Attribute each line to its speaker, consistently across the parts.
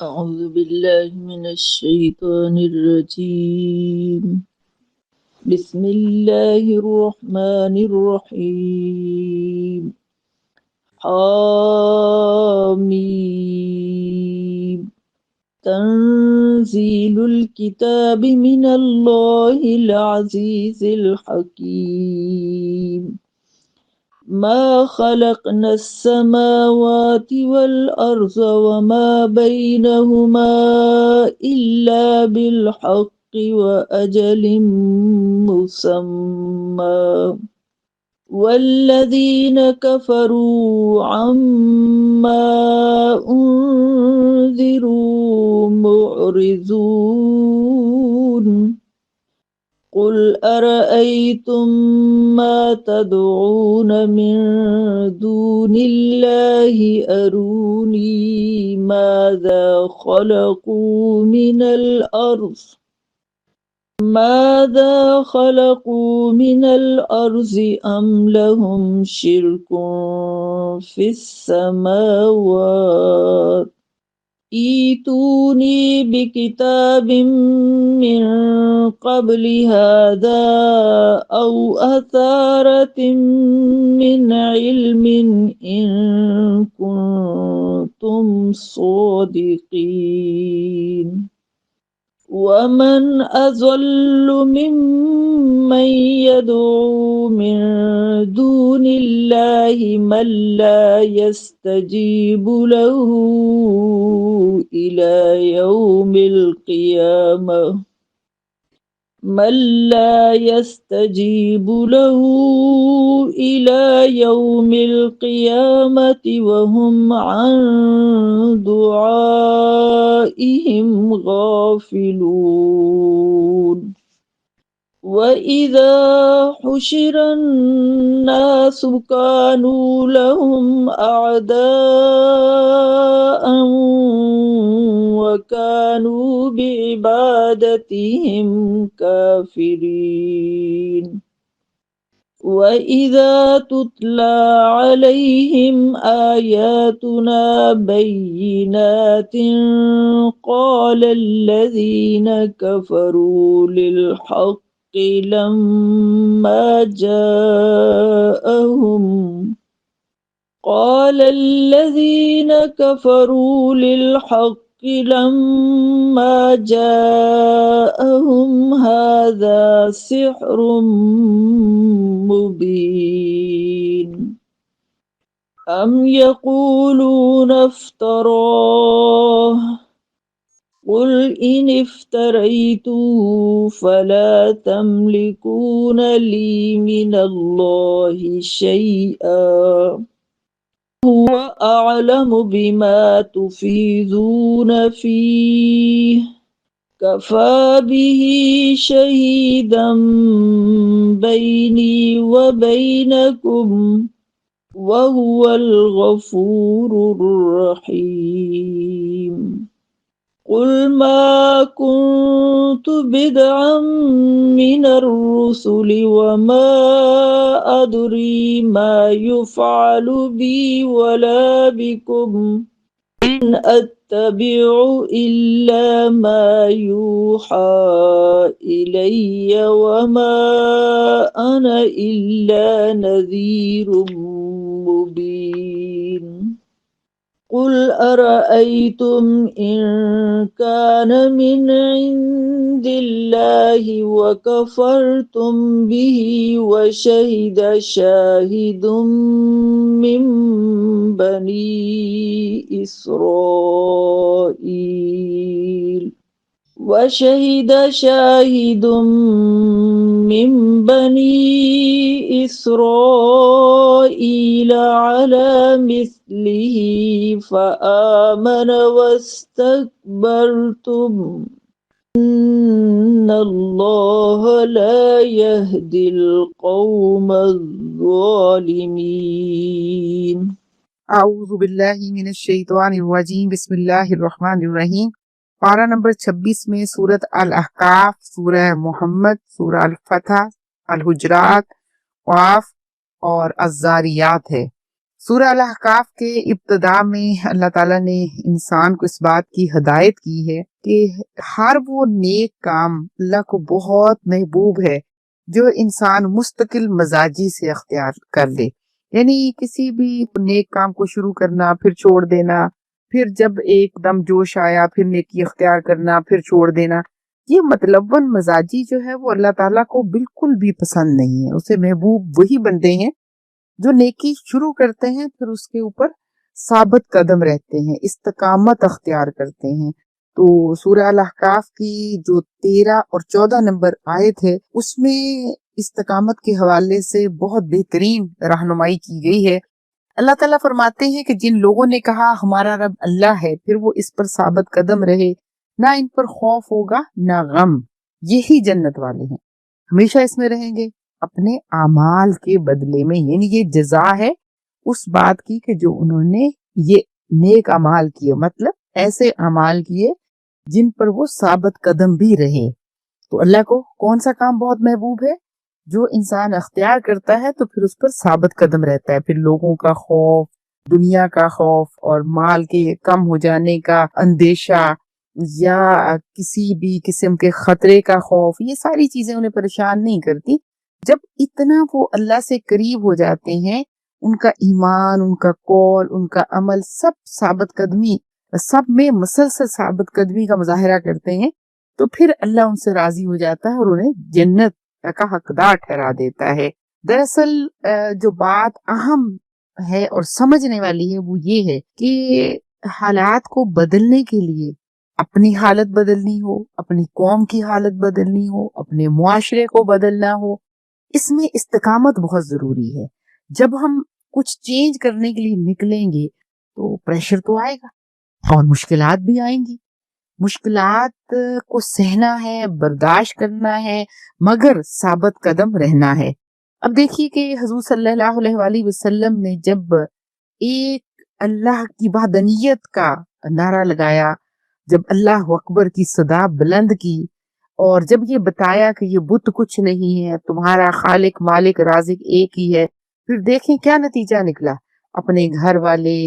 Speaker 1: أعوذ بالله من الشيطان الرجيم. بسم الله الرحمن الرحيم. حميم. تنزيل الكتاب من الله العزيز الحكيم. ما خلقنا السماوات والأرض وما بينهما إلا بالحق وأجل مسمى والذين كفروا عما أنذروا معرضون. قل أرأيتم ما تدعون من دون الله أروني ماذا خلقوا من الأرض أم لهم شرك في السماوات. ائتوني بكتاب من قبل هذا أو أثارة من علم إن كنتم صادقين. ومن أضل ممن يدعو من دون الله من لا يستجيب له إلى يوم القيامة وهم عن دعائهم غافلون. وإذا حشر الناس كانوا لهم أعداء وكانوا بعبادتهم كافرين. وإذا تتلى عليهم آياتنا بينات قال الذين كفروا للحق لما جاءهم هذا سحر مبين. أم يقولون افتراه قل إن افتريته فلا تملكون لي من الله شيئا هو أعلم بما تفيضون فيه كفى به شهيدا بيني وبينكم وهو الغفور الرحيم. قل ما كنت بدعا من الرسل وما أدري ما يفعل بي ولا بكم إن أتبع إلا ما يوحى إلي وما أنا إلا نذير مبين. قل أرأيتم إن كان من عند الله وكفرتم به وشهد شاهد من بني إسرائيل على مثله فآمن واستكبرتم إن الله لا يهدي القوم الظالمين.
Speaker 2: اعوذ باللہ من الشیطان الرجیم بسم اللہ الرحمن الرحیم۔ پارہ نمبر 26 میں سورۃ الاحقاف، سورہ محمد، سورہ الفتح، الحجرات، قاف اور الذاریات ہے۔ سورہ الاحقاف کے ابتدا میں اللہ تعالیٰ نے انسان کو اس بات کی ہدایت کی ہے کہ ہر وہ نیک کام اللہ کو بہت محبوب ہے جو انسان مستقل مزاجی سے اختیار کر لے، یعنی کسی بھی نیک کام کو شروع کرنا پھر چھوڑ دینا، پھر جب ایک دم جوش آیا پھر نیکی اختیار کرنا پھر چھوڑ دینا، یہ مطلباً مزاجی جو ہے وہ اللہ تعالیٰ کو بالکل بھی پسند نہیں ہے۔ اسے محبوب وہی بندے ہیں جو نیکی شروع کرتے ہیں پھر اس کے اوپر ثابت قدم رہتے ہیں، استقامت اختیار کرتے ہیں۔ تو سورہ الاحقاف کی جو 13 اور 14 نمبر آیت ہے اس میں استقامت کے حوالے سے بہت بہترین رہنمائی کی گئی ہے۔ اللہ تعالیٰ فرماتے ہیں کہ جن لوگوں نے کہا ہمارا رب اللہ ہے پھر وہ اس پر ثابت قدم رہے، نہ ان پر خوف ہوگا نہ غم، یہی جنت والے ہیں، ہمیشہ اس میں رہیں گے اپنے اعمال کے بدلے میں، یعنی یہ جزا ہے اس بات کی کہ جو انہوں نے یہ نیک اعمال کیے، مطلب ایسے اعمال کیے جن پر وہ ثابت قدم بھی رہے۔ تو اللہ کو کون سا کام بہت محبوب ہے؟ جو انسان اختیار کرتا ہے تو پھر اس پر ثابت قدم رہتا ہے، پھر لوگوں کا خوف، دنیا کا خوف اور مال کے کم ہو جانے کا اندیشہ یا کسی بھی قسم کے خطرے کا خوف، یہ ساری چیزیں انہیں پریشان نہیں کرتی۔ جب اتنا وہ اللہ سے قریب ہو جاتے ہیں، ان کا ایمان، ان کا قول، ان کا عمل سب ثابت قدمی، سب میں مسلسل ثابت قدمی کا مظاہرہ کرتے ہیں، تو پھر اللہ ان سے راضی ہو جاتا ہے اور انہیں جنت کا حقدار ٹھہرا دیتا ہے۔ دراصل جو بات اہم ہے اور سمجھنے والی ہے وہ یہ ہے کہ حالات کو بدلنے کے لیے اپنی حالت بدلنی ہو، اپنی قوم کی حالت بدلنی ہو، اپنے معاشرے کو بدلنا ہو، اس میں استقامت بہت ضروری ہے۔ جب ہم کچھ چینج کرنے کے لیے نکلیں گے تو پریشر تو آئے گا اور مشکلات بھی آئیں گی، مشکلات کو سہنا ہے، برداشت کرنا ہے، مگر ثابت قدم رہنا ہے۔ اب دیکھیے کہ حضور صلی اللہ علیہ وآلہ وسلم نے جب ایک اللہ کی وحدانیت کا نعرہ لگایا، جب اللہ اکبر کی صدا بلند کی، اور جب یہ بتایا کہ یہ بت کچھ نہیں ہے، تمہارا خالق مالک رازق ایک ہی ہے، پھر دیکھیں کیا نتیجہ نکلا۔ اپنے گھر والے،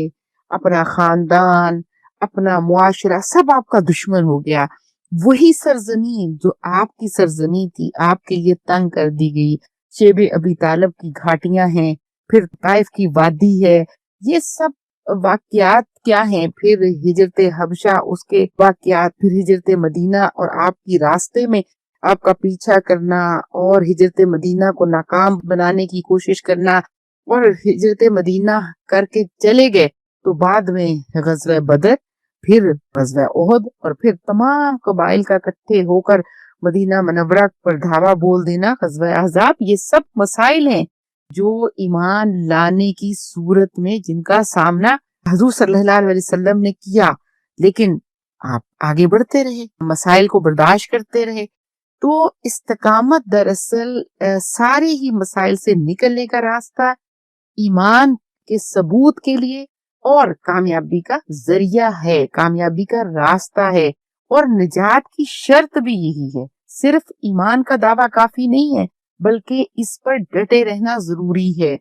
Speaker 2: اپنا خاندان، اپنا معاشرہ سب آپ کا دشمن ہو گیا۔ وہی سرزمین جو آپ کی سرزمین تھی آپ کے لیے تنگ کر دی گئی، شیب ابی طالب کی گھاٹیاں ہیں، پھر طائف کی وادی ہے، یہ سب واقعات کیا ہیں، پھر ہجرت حبشہ اس کے واقعات، پھر ہجرت مدینہ اور آپ کی راستے میں آپ کا پیچھا کرنا اور ہجرت مدینہ کو ناکام بنانے کی کوشش کرنا، اور ہجرت مدینہ کر کے چلے گئے تو بعد میں غزوہ بدر، پھر غزوہ احد، اور پھر تمام قبائل کا اکٹھے ہو کر مدینہ منورہ پر دھاوا بول دینا، غزوہ احزاب، یہ سب مسائل ہیں جو ایمان لانے کی صورت میں جن کا سامنا حضور صلی اللہ علیہ وسلم نے کیا، لیکن آپ آگے بڑھتے رہے، مسائل کو برداشت کرتے رہے۔ تو استقامت دراصل سارے ہی مسائل سے نکلنے کا راستہ، ایمان کے ثبوت کے لیے اور کامیابی کا ذریعہ ہے، کامیابی کا راستہ ہے، اور نجات کی شرط بھی یہی ہے۔ صرف ایمان کا دعویٰ کافی نہیں ہے بلکہ اس پر ڈٹے رہنا ضروری ہے،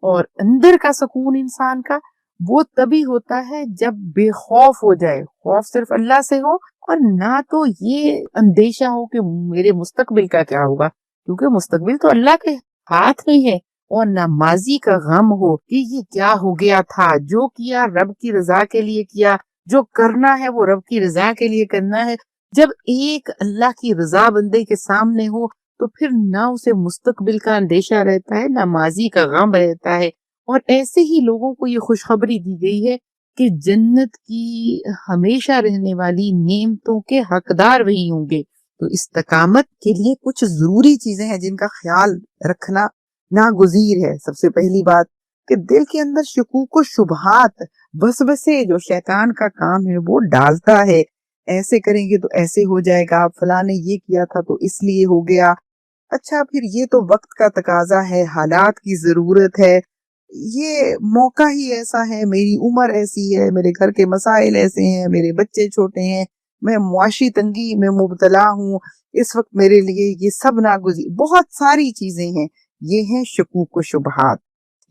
Speaker 2: اور اندر کا سکون انسان کا وہ تبھی ہوتا ہے جب بے خوف ہو جائے، خوف صرف اللہ سے ہو، اور نہ تو یہ اندیشہ ہو کہ میرے مستقبل کا کیا ہوگا، کیونکہ مستقبل تو اللہ کے ہاتھ میں ہے، اور نہ ماضی کا غم ہو کہ یہ کیا ہو گیا تھا، جو کیا رب کی رضا کے لیے کیا، جو کرنا ہے وہ رب کی رضا کے لیے کرنا ہے۔ جب ایک اللہ کی رضا بندے کے سامنے ہو تو پھر نہ اسے مستقبل کا اندیشہ رہتا ہے، نہ ماضی کا غم رہتا ہے، اور ایسے ہی لوگوں کو یہ خوشخبری دی گئی ہے کہ جنت کی ہمیشہ رہنے والی نعمتوں کے حقدار وہی ہوں گے۔ تو استقامت کے لیے کچھ ضروری چیزیں ہیں جن کا خیال رکھنا ناگزیر ہے۔ سب سے پہلی بات کہ دل کے اندر شکوک و شبہات، وسوسے جو شیطان کا کام ہے وہ ڈالتا ہے، ایسے کریں گے تو ایسے ہو جائے گا، فلاں نے یہ کیا تھا تو اس لیے ہو گیا، اچھا پھر یہ تو وقت کا تقاضا ہے، حالات کی ضرورت ہے، یہ موقع ہی ایسا ہے، میری عمر ایسی ہے، میرے گھر کے مسائل ایسے ہیں، میرے بچے چھوٹے ہیں، میں معاشی تنگی میں مبتلا ہوں، اس وقت میرے لیے یہ سب ناگزیر، بہت ساری چیزیں ہیں، یہ ہیں شکوک و شبہات۔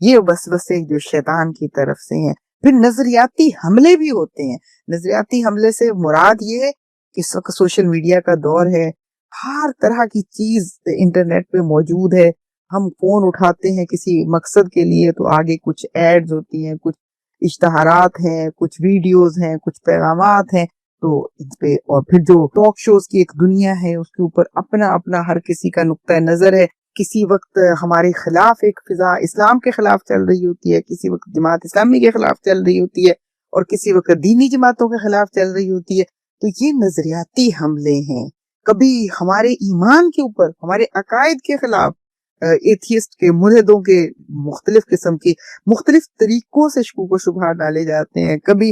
Speaker 2: یہ وسوسے جو شیطان کی طرف سے ہیں۔ پھر نظریاتی حملے بھی ہوتے ہیں۔ نظریاتی حملے سے مراد یہ ہے کہ اس وقت سوشل میڈیا کا دور ہے، ہر طرح کی چیز انٹرنیٹ پہ موجود ہے، ہم فون اٹھاتے ہیں کسی مقصد کے لیے تو آگے کچھ ایڈز ہوتی ہیں، کچھ اشتہارات ہیں، کچھ ویڈیوز ہیں، کچھ پیغامات ہیں، تو اس پہ اور پھر جو ٹاک شوز کی ایک دنیا ہے اس کے اوپر اپنا اپنا ہر کسی کا نقطہ نظر ہے۔ کسی وقت ہمارے خلاف ایک فضا اسلام کے خلاف چل رہی ہوتی ہے، کسی وقت جماعت اسلامی کے خلاف چل رہی ہوتی ہے، اور کسی وقت دینی جماعتوں کے خلاف چل رہی ہوتی ہے۔ تو یہ نظریاتی حملے ہیں، کبھی ہمارے ایمان کے اوپر، ہمارے عقائد کے خلاف ایتھیسٹ کے، ملحدوں کے مختلف قسم کی مختلف طریقوں سے شکوک و شبہات ڈالے جاتے ہیں، کبھی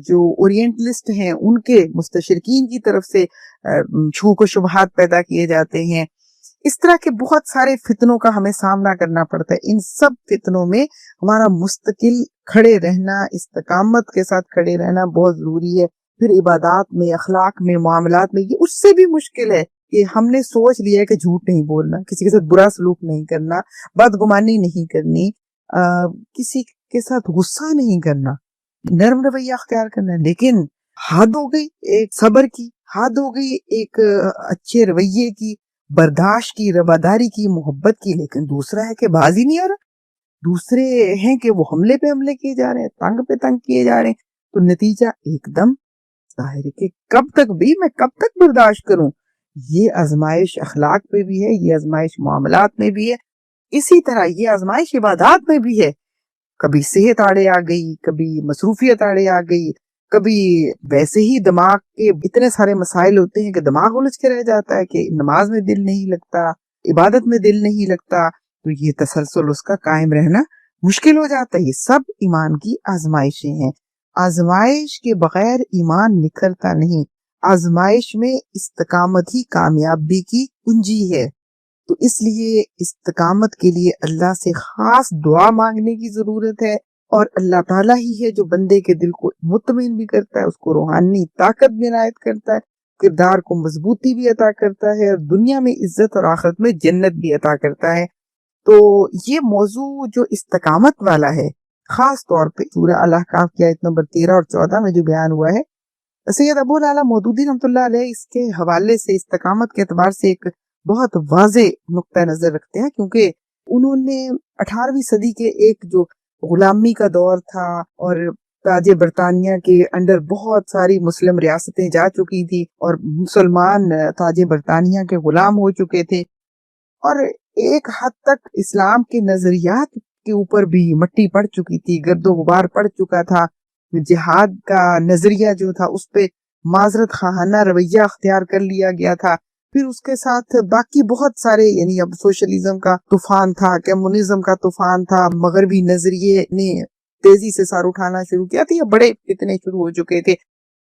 Speaker 2: جو اورینٹلسٹ ہیں ان کے مستشرقین کی طرف سے شکوک و شبہات پیدا کیے جاتے ہیں۔ اس طرح کے بہت سارے فتنوں کا ہمیں سامنا کرنا پڑتا ہے۔ ان سب فتنوں میں ہمارا مستقل کھڑے رہنا، استقامت کے ساتھ کھڑے رہنا بہت ضروری ہے۔ پھر عبادات میں، اخلاق میں، معاملات میں، یہ اس سے بھی مشکل ہے کہ ہم نے سوچ لیا ہے کہ جھوٹ نہیں بولنا، کسی کے ساتھ برا سلوک نہیں کرنا، بدگمانی نہیں کرنی، کسی کے ساتھ غصہ نہیں کرنا، نرم رویہ اختیار کرنا، لیکن حد ہو گئی ایک صبر کی، حد ہو گئی ایک اچھے رویے کی، برداشت کی، رواداری کی، محبت کی، لیکن دوسرا ہے کہ باز ہی نہیں آ رہا، دوسرے ہیں کہ وہ حملے پہ حملے کیے جا رہے ہیں، تنگ پہ تنگ کیے جا رہے ہیں، تو نتیجہ ایک دم ظاہر ہے کہ کب تک میں کب تک برداشت کروں۔ یہ آزمائش اخلاق پہ بھی ہے، یہ آزمائش معاملات میں بھی ہے، اسی طرح یہ آزمائش عبادات میں بھی ہے۔ کبھی صحت آڑے آ گئی، کبھی مصروفیت آڑے آ گئی، کبھی ویسے ہی دماغ کے اتنے سارے مسائل ہوتے ہیں کہ دماغ الجھ کے رہ جاتا ہے کہ نماز میں دل نہیں لگتا، عبادت میں دل نہیں لگتا، تو یہ تسلسل اس کا قائم رہنا مشکل ہو جاتا ہے۔ یہ سب ایمان کی آزمائشیں ہیں۔ آزمائش کے بغیر ایمان نکھرتا نہیں، آزمائش میں استقامت ہی کامیابی کی کنجی ہے۔ تو اس لیے استقامت کے لیے اللہ سے خاص دعا مانگنے کی ضرورت ہے، اور اللہ تعالیٰ ہی ہے جو بندے کے دل کو مطمئن بھی کرتا ہے، اس کو روحانی طاقت بھی عنایت کرتا ہے، کردار کو مضبوطی بھی عطا کرتا ہے، اور دنیا میں عزت اور آخرت میں جنت بھی عطا کرتا ہے۔ تو یہ موضوع جو استقامت والا ہے، خاص طور پہ سورہ الاحقاف کی آیت نمبر 13 اور 14 میں جو بیان ہوا ہے، سید ابو العلا مودودی رحمۃ اللہ علیہ اس کے حوالے سے استقامت کے اعتبار سے ایک بہت واضح نقطہ نظر رکھتے ہیں، کیونکہ انہوں نے 18ویں صدی کے ایک جو غلامی کا دور تھا، اور تاج برطانیہ کے انڈر بہت ساری مسلم ریاستیں جا چکی تھی، اور مسلمان تاج برطانیہ کے غلام ہو چکے تھے، اور ایک حد تک اسلام کے نظریات کے اوپر بھی مٹی پڑ چکی تھی، گرد و غبار پڑ چکا تھا، جہاد کا نظریہ جو تھا اس پہ معذرت خواہانہ رویہ اختیار کر لیا گیا تھا۔ پھر اس کے ساتھ باقی بہت سارے، یعنی اب سوشلزم کا طوفان تھا، کمیونزم کا طوفان تھا، مغربی نظریے نے تیزی سے سر اٹھانا شروع کیا تھا، یہ بڑے فتنے شروع ہو چکے تھے۔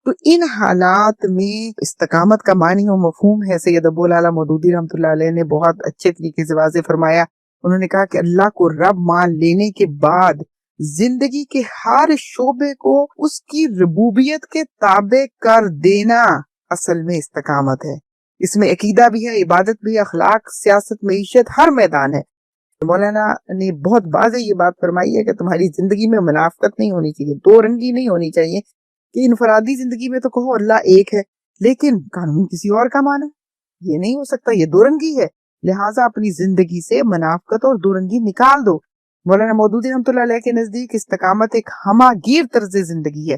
Speaker 2: تو ان حالات میں استقامت کا معنی و مفہوم ہے، سید ابو العلا مودودی رحمۃ اللہ علیہ نے بہت اچھے طریقے سے واضح فرمایا۔ انہوں نے کہا کہ اللہ کو رب مان لینے کے بعد زندگی کے ہر شعبے کو اس کی ربوبیت کے تابع کر دینا اصل میں استقامت ہے۔ اس میں عقیدہ بھی ہے، عبادت بھی ہے، اخلاق، سیاست، معیشت، ہر میدان ہے۔ مولانا نے بہت واضح یہ بات فرمائی ہے کہ تمہاری زندگی میں منافقت نہیں ہونی چاہیے، دو رنگی نہیں ہونی چاہیے، کہ انفرادی زندگی میں تو کہو اللہ ایک ہے، لیکن قانون کسی اور کا مانا، یہ نہیں ہو سکتا، یہ دو رنگی ہے، لہٰذا اپنی زندگی سے منافقت اور دو رنگی نکال دو۔ مولانا مودودی رحمۃ اللہ علیہ کے نزدیک استقامت ایک ہمہ گیر طرز زندگی ہے۔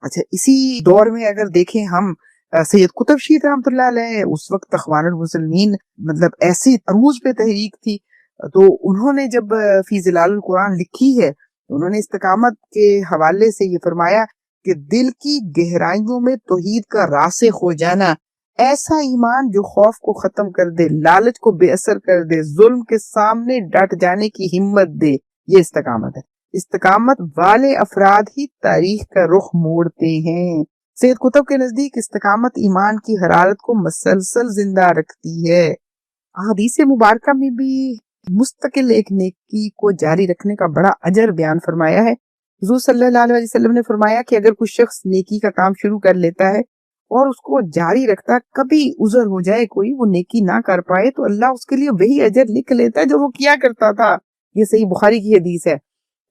Speaker 2: اچھا، اسی دور میں اگر دیکھیں ہم، سید قطب شہید رحمۃ اللہ علیہ اس وقت اخوان المسلمین مطلب ایسی عروج پہ تحریک تھی، تو انہوں نے جب فی ظلال القرآن لکھی ہے، انہوں نے استقامت کے حوالے سے یہ فرمایا کہ دل کی گہرائیوں میں توحید کا راسخ ہو جانا، ایسا ایمان جو خوف کو ختم کر دے، لالچ کو بے اثر کر دے، ظلم کے سامنے ڈٹ جانے کی ہمت دے، یہ استقامت ہے۔ استقامت والے افراد ہی تاریخ کا رخ موڑتے ہیں۔ سید قطب کے نزدیک استقامت ایمان کی حرارت کو مسلسل زندہ رکھتی ہے۔ احادیث مبارکہ میں بھی مستقل ایک نیکی کو جاری رکھنے کا بڑا اجر بیان فرمایا ہے۔ حضور صلی اللہ علیہ وسلم نے فرمایا کہ اگر کوئی شخص نیکی کا کام شروع کر لیتا ہے اور اس کو جاری رکھتا، کبھی عذر ہو جائے، کوئی وہ نیکی نہ کر پائے، تو اللہ اس کے لیے وہی اجر لکھ لیتا ہے جو وہ کیا کرتا تھا۔ یہ صحیح بخاری کی حدیث ہے.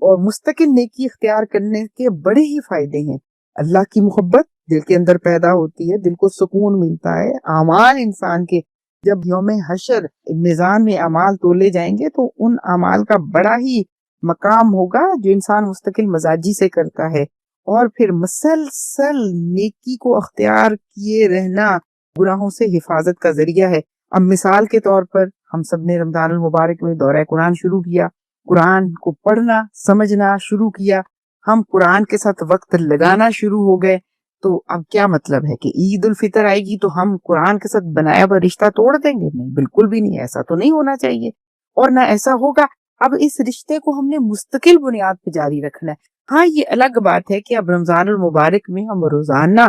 Speaker 2: اور مستقل نیکی اختیار کرنے کے بڑے ہی فائدے ہیں. اللہ کی محبت دل کے اندر پیدا ہوتی ہے، دل کو سکون ملتا ہے. اعمال انسان کے جب یوم حشر میزان میں اعمال تولے جائیں گے تو ان اعمال کا بڑا ہی مقام ہوگا جو انسان مستقل مزاجی سے کرتا ہے. اور پھر مسلسل نیکی کو اختیار کیے رہنا گناہوں سے حفاظت کا ذریعہ ہے. اب مثال کے طور پر ہم سب نے رمضان المبارک میں دورہ قرآن شروع کیا، قرآن کو پڑھنا سمجھنا شروع کیا، ہم قرآن کے ساتھ وقت لگانا شروع ہو گئے. تو اب کیا مطلب ہے کہ عید الفطر آئے گی تو ہم قرآن کے ساتھ بنایا ہوا رشتہ توڑ دیں گے؟ نہیں، بالکل بھی نہیں. ایسا تو نہیں ہونا چاہیے اور نہ ایسا ہوگا. اب اس رشتے کو ہم نے مستقل بنیاد پہ جاری رکھنا ہے. ہاں، یہ الگ بات ہے کہ اب رمضان المبارک میں ہم روزانہ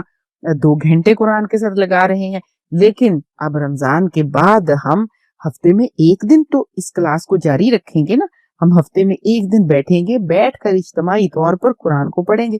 Speaker 2: 2 گھنٹے قرآن کے ساتھ لگا رہے ہیں، لیکن اب رمضان کے بعد ہم ہفتے میں 1 دن تو اس کلاس کو جاری رکھیں گے نا. ہم ہفتے میں 1 دن بیٹھیں گے، بیٹھ کر اجتماعی طور پر قرآن کو پڑھیں گے.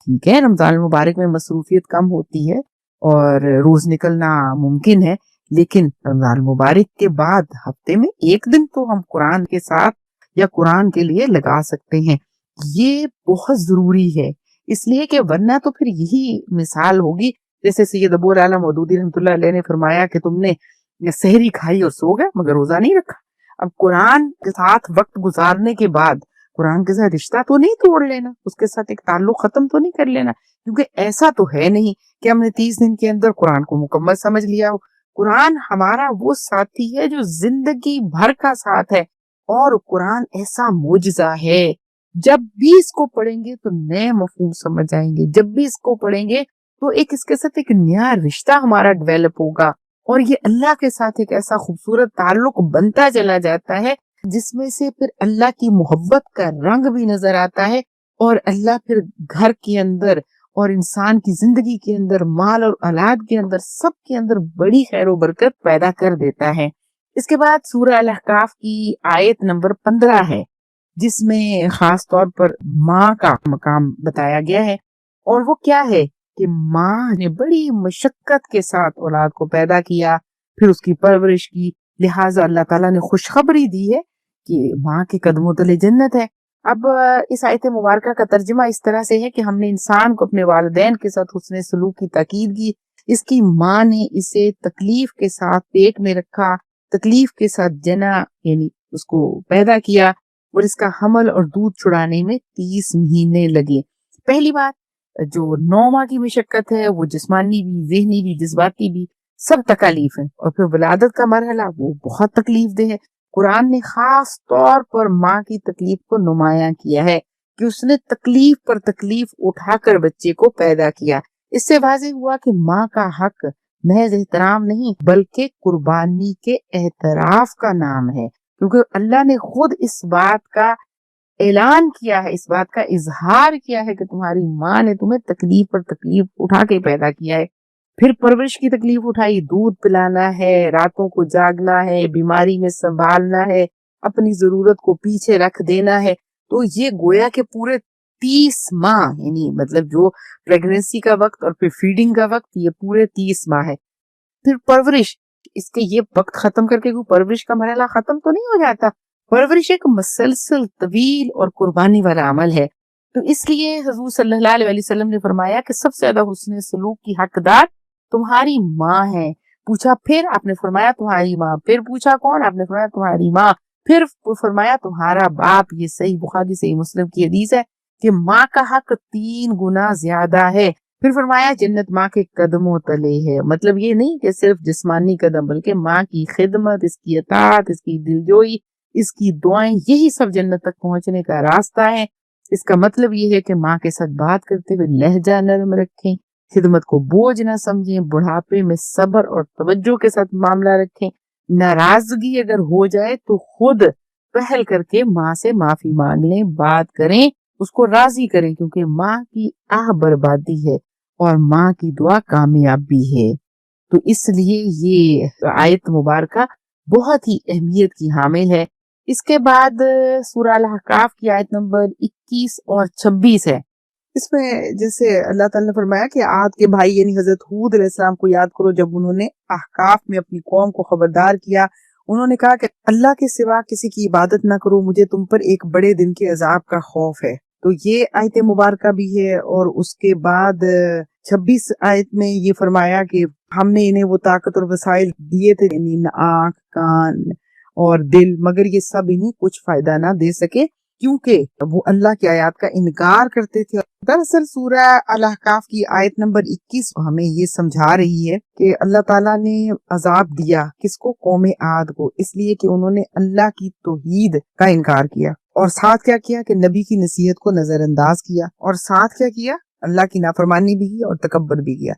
Speaker 2: ٹھیک ہے، رمضان المبارک میں مصروفیت کم ہوتی ہے اور روز نکلنا ممکن ہے، لیکن رمضان المبارک کے بعد ہفتے میں 1 دن تو ہم قرآن کے ساتھ یا قرآن کے لیے لگا سکتے ہیں. یہ بہت ضروری ہے، اس لیے کہ ورنہ تو پھر یہی مثال ہوگی جیسے سید ابو العالی مودودی رحمۃ اللہ علیہ نے فرمایا کہ تم نے سحری کھائی اور سو گئے مگر روزہ نہیں رکھا. اب قرآن کے ساتھ وقت گزارنے کے بعد قرآن کے ساتھ رشتہ تو نہیں توڑ لینا، اس کے ساتھ ایک تعلق ختم تو نہیں کر لینا، کیونکہ ایسا تو ہے نہیں کہ ہم نے 30 دن کے اندر قرآن کو مکمل سمجھ لیا ہو. قرآن ہمارا وہ ساتھی ہے جو زندگی بھر کا ساتھ ہے، اور قرآن ایسا معجزہ ہے، جب بھی اس کو پڑھیں گے تو نئے مفہوم سمجھ آئیں گے. جب بھی اس کو پڑھیں گے تو اس کے ساتھ ایک نیا رشتہ ہمارا ڈیولپ ہوگا، اور یہ اللہ کے ساتھ ایک ایسا خوبصورت تعلق بنتا چلا جاتا ہے جس میں سے پھر اللہ کی محبت کا رنگ بھی نظر آتا ہے، اور اللہ پھر گھر کے اندر اور انسان کی زندگی کے اندر، مال اور اولاد کے اندر، سب کے اندر بڑی خیر و برکت پیدا کر دیتا ہے. اس کے بعد سورہ الاحقاف کی آیت نمبر 15 ہے، جس میں خاص طور پر ماں کا مقام بتایا گیا ہے. اور وہ کیا ہے کہ ماں نے بڑی مشقت کے ساتھ اولاد کو پیدا کیا، پھر اس کی پرورش کی، لہٰذا اللہ تعالیٰ نے خوشخبری دی ہے کہ ماں کے قدموں تلے جنت ہے. اب اس آیت مبارکہ کا ترجمہ اس طرح سے ہے کہ ہم نے انسان کو اپنے والدین کے ساتھ حسن سلوک کی تاکید کی. اس کی ماں نے اسے تکلیف کے ساتھ پیٹ میں رکھا، تکلیف کے ساتھ جنا یعنی اس کو پیدا کیا، اور اس کا حمل اور دودھ چھڑانے میں 30 مہینے لگے. پہلی بات جو 9 ماہ کی مشقت ہے وہ جسمانی بھی، ذہنی بھی، جذباتی بھی، سب تکالیف ہیں. اور پھر ولادت کا مرحلہ وہ بہت تکلیف دہ ہے. قرآن نے خاص طور پر ماں کی تکلیف کو نمایاں کیا ہے کہ اس نے تکلیف پر تکلیف اٹھا کر بچے کو پیدا کیا. اس سے واضح ہوا کہ ماں کا حق محض احترام نہیں بلکہ قربانی کے اعتراف کا نام ہے، کیونکہ اللہ نے خود اس بات کا اعلان کیا ہے، اس بات کا اظہار کیا ہے کہ تمہاری ماں نے تمہیں تکلیف پر تکلیف اٹھا کے پیدا کیا ہے. پھر پرورش کی تکلیف اٹھائی، دودھ پلانا ہے، راتوں کو جاگنا ہے، بیماری میں سنبھالنا ہے، اپنی ضرورت کو پیچھے رکھ دینا ہے. تو یہ گویا کہ پورے 30 ماہ یعنی مطلب جو پریگننسی کا وقت اور پھر فیڈنگ کا وقت، یہ پورے 30 ماہ ہے. پھر پرورش، اس کے یہ وقت ختم کر کے کوئی پرورش کا مرحلہ ختم تو نہیں ہو جاتا. پرورش ایک مسلسل طویل اور قربانی والا عمل ہے. تو اس لیے حضور صلی اللہ علیہ وسلم نے فرمایا کہ سب سے زیادہ حسن سلوک کی حقدار تمہاری ماں ہے. پوچھا پھر؟ آپ نے فرمایا تمہاری ماں. پھر پوچھا کون؟ آپ نے فرمایا تمہاری ماں. پھر فرمایا تمہارا باپ. یہ صحیح بخاری صحیح مسلم کی حدیث ہے کہ ماں کا حق 3 گنا زیادہ ہے. پھر فرمایا جنت ماں کے قدموں تلے ہے. مطلب یہ نہیں کہ صرف جسمانی قدم، بلکہ ماں کی خدمت، اس کی اطاعت، اس کی دلجوئی، اس کی دعائیں، یہی سب جنت تک پہنچنے کا راستہ ہے. اس کا مطلب یہ ہے کہ ماں کے ساتھ بات کرتے ہوئے لہجہ نرم رکھیں، خدمت کو بوجھ نہ سمجھیں، بڑھاپے میں صبر اور توجہ کے ساتھ معاملہ رکھیں. ناراضگی اگر ہو جائے تو خود پہل کر کے ماں سے معافی مانگ لیں، بات کریں، اس کو راضی کریں، کیونکہ ماں کی آہ بربادی ہے اور ماں کی دعا کامیابی ہے. تو اس لیے یہ آیت مبارکہ بہت ہی اہمیت کی حامل ہے. اس کے بعد سورہ الاحقاف کی آیت نمبر 21 اور 26 ہے. اس میں جیسے اللہ تعالیٰ نے فرمایا کہ عاد کے بھائی یعنی حضرت ہود علیہ السلام کو یاد کرو جب انہوں نے احقاف میں اپنی قوم کو خبردار کیا انہوں نے کہا کہ اللہ کے سوا کسی کی عبادت نہ کرو، مجھے تم پر ایک بڑے دن کے عذاب کا خوف ہے۔ تو یہ آیت مبارکہ بھی ہے، اور اس کے بعد 26 آیت میں یہ فرمایا کہ ہم نے انہیں وہ طاقت اور وسائل دیے تھے، یعنی آنکھ، کان اور دل، مگر یہ سب انہیں کچھ فائدہ نہ دے سکے کیونکہ وہ اللہ کی آیات کا انکار کرتے تھے۔ دراصل سورہ الاحقاف کی آیت نمبر 21 ہمیں یہ سمجھا رہی ہے کہ اللہ تعالیٰ نے عذاب دیا کس کو؟ قوم عاد کو، اس لیے کہ انہوں نے اللہ کی توحید کا انکار کیا، اور ساتھ کیا کیا کہ نبی کی نصیحت کو نظر انداز کیا، اور ساتھ کیا کیا؟ اللہ کی نافرمانی بھی کی اور تکبر بھی کیا۔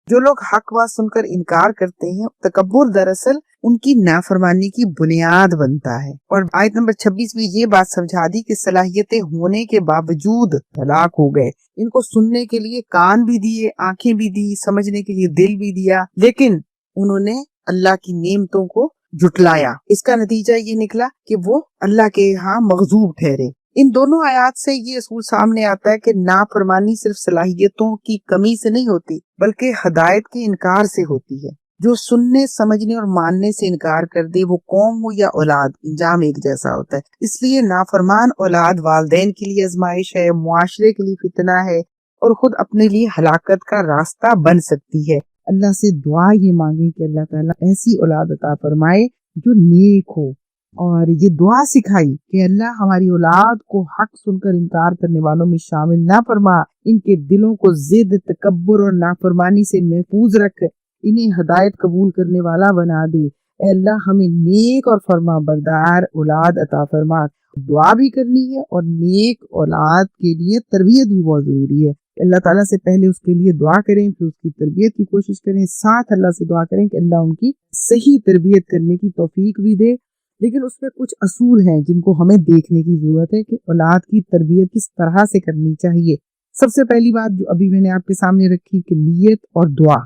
Speaker 2: جو لوگ حق بات سن کر انکار کرتے ہیں، تکبر دراصل ان کی نافرمانی کی بنیاد بنتا ہے۔ اور آیت نمبر 26 میں یہ بات سمجھا دی کہ صلاحیتیں ہونے کے باوجود ہلاک ہو گئے، ان کو سننے کے لیے کان بھی دیے، آنکھیں بھی دی، سمجھنے کے لیے دل بھی دیا، لیکن انہوں نے اللہ کی نعمتوں کو جھٹلایا۔ اس کا نتیجہ یہ نکلا کہ وہ اللہ کے ہاں مغضوب ٹھہرے۔ ان دونوں آیات سے یہ اصول سامنے آتا ہے کہ نافرمانی صرف صلاحیتوں کی کمی سے نہیں ہوتی بلکہ ہدایت کے انکار سے ہوتی ہے۔ جو سننے، سمجھنے اور ماننے سے انکار کر دے، وہ قوم ہو یا اولاد، انجام ایک جیسا ہوتا ہے۔ اس لیے نافرمان اولاد والدین کے لیے آزمائش ہے، معاشرے کے لیے فتنہ ہے، اور خود اپنے لیے ہلاکت کا راستہ بن سکتی ہے۔ اللہ سے دعا یہ مانگیں کہ اللہ تعالیٰ ایسی اولاد عطا فرمائے جو نیک ہو، اور یہ دعا سکھائی کہ اللہ ہماری اولاد کو حق سن کر انکار کرنے والوں میں شامل نہ فرما، ان کے دلوں کو ضد، تکبر اور نافرمانی سے محفوظ رکھ، انہیں ہدایت قبول کرنے والا بنا دے۔ اے اللہ ہمیں نیک اور فرما بردار اولاد عطا فرما۔ دعا بھی کرنی ہے، اور نیک اولاد کے لیے تربیت بھی بہت ضروری ہے۔ اللہ تعالیٰ سے پہلے اس کے لیے دعا کریں، پھر اس کی تربیت کی کوشش کریں، ساتھ اللہ سے دعا کریں کہ اللہ ان کی صحیح تربیت کرنے کی توفیق بھی دے۔ لیکن اس میں کچھ اصول ہیں جن کو ہمیں دیکھنے کی ضرورت ہے کہ اولاد کی تربیت کس طرح سے کرنی چاہیے۔ سب سے پہلی بات جو ابھی میں نے آپ کے سامنے رکھی کہ نیت اور دعا،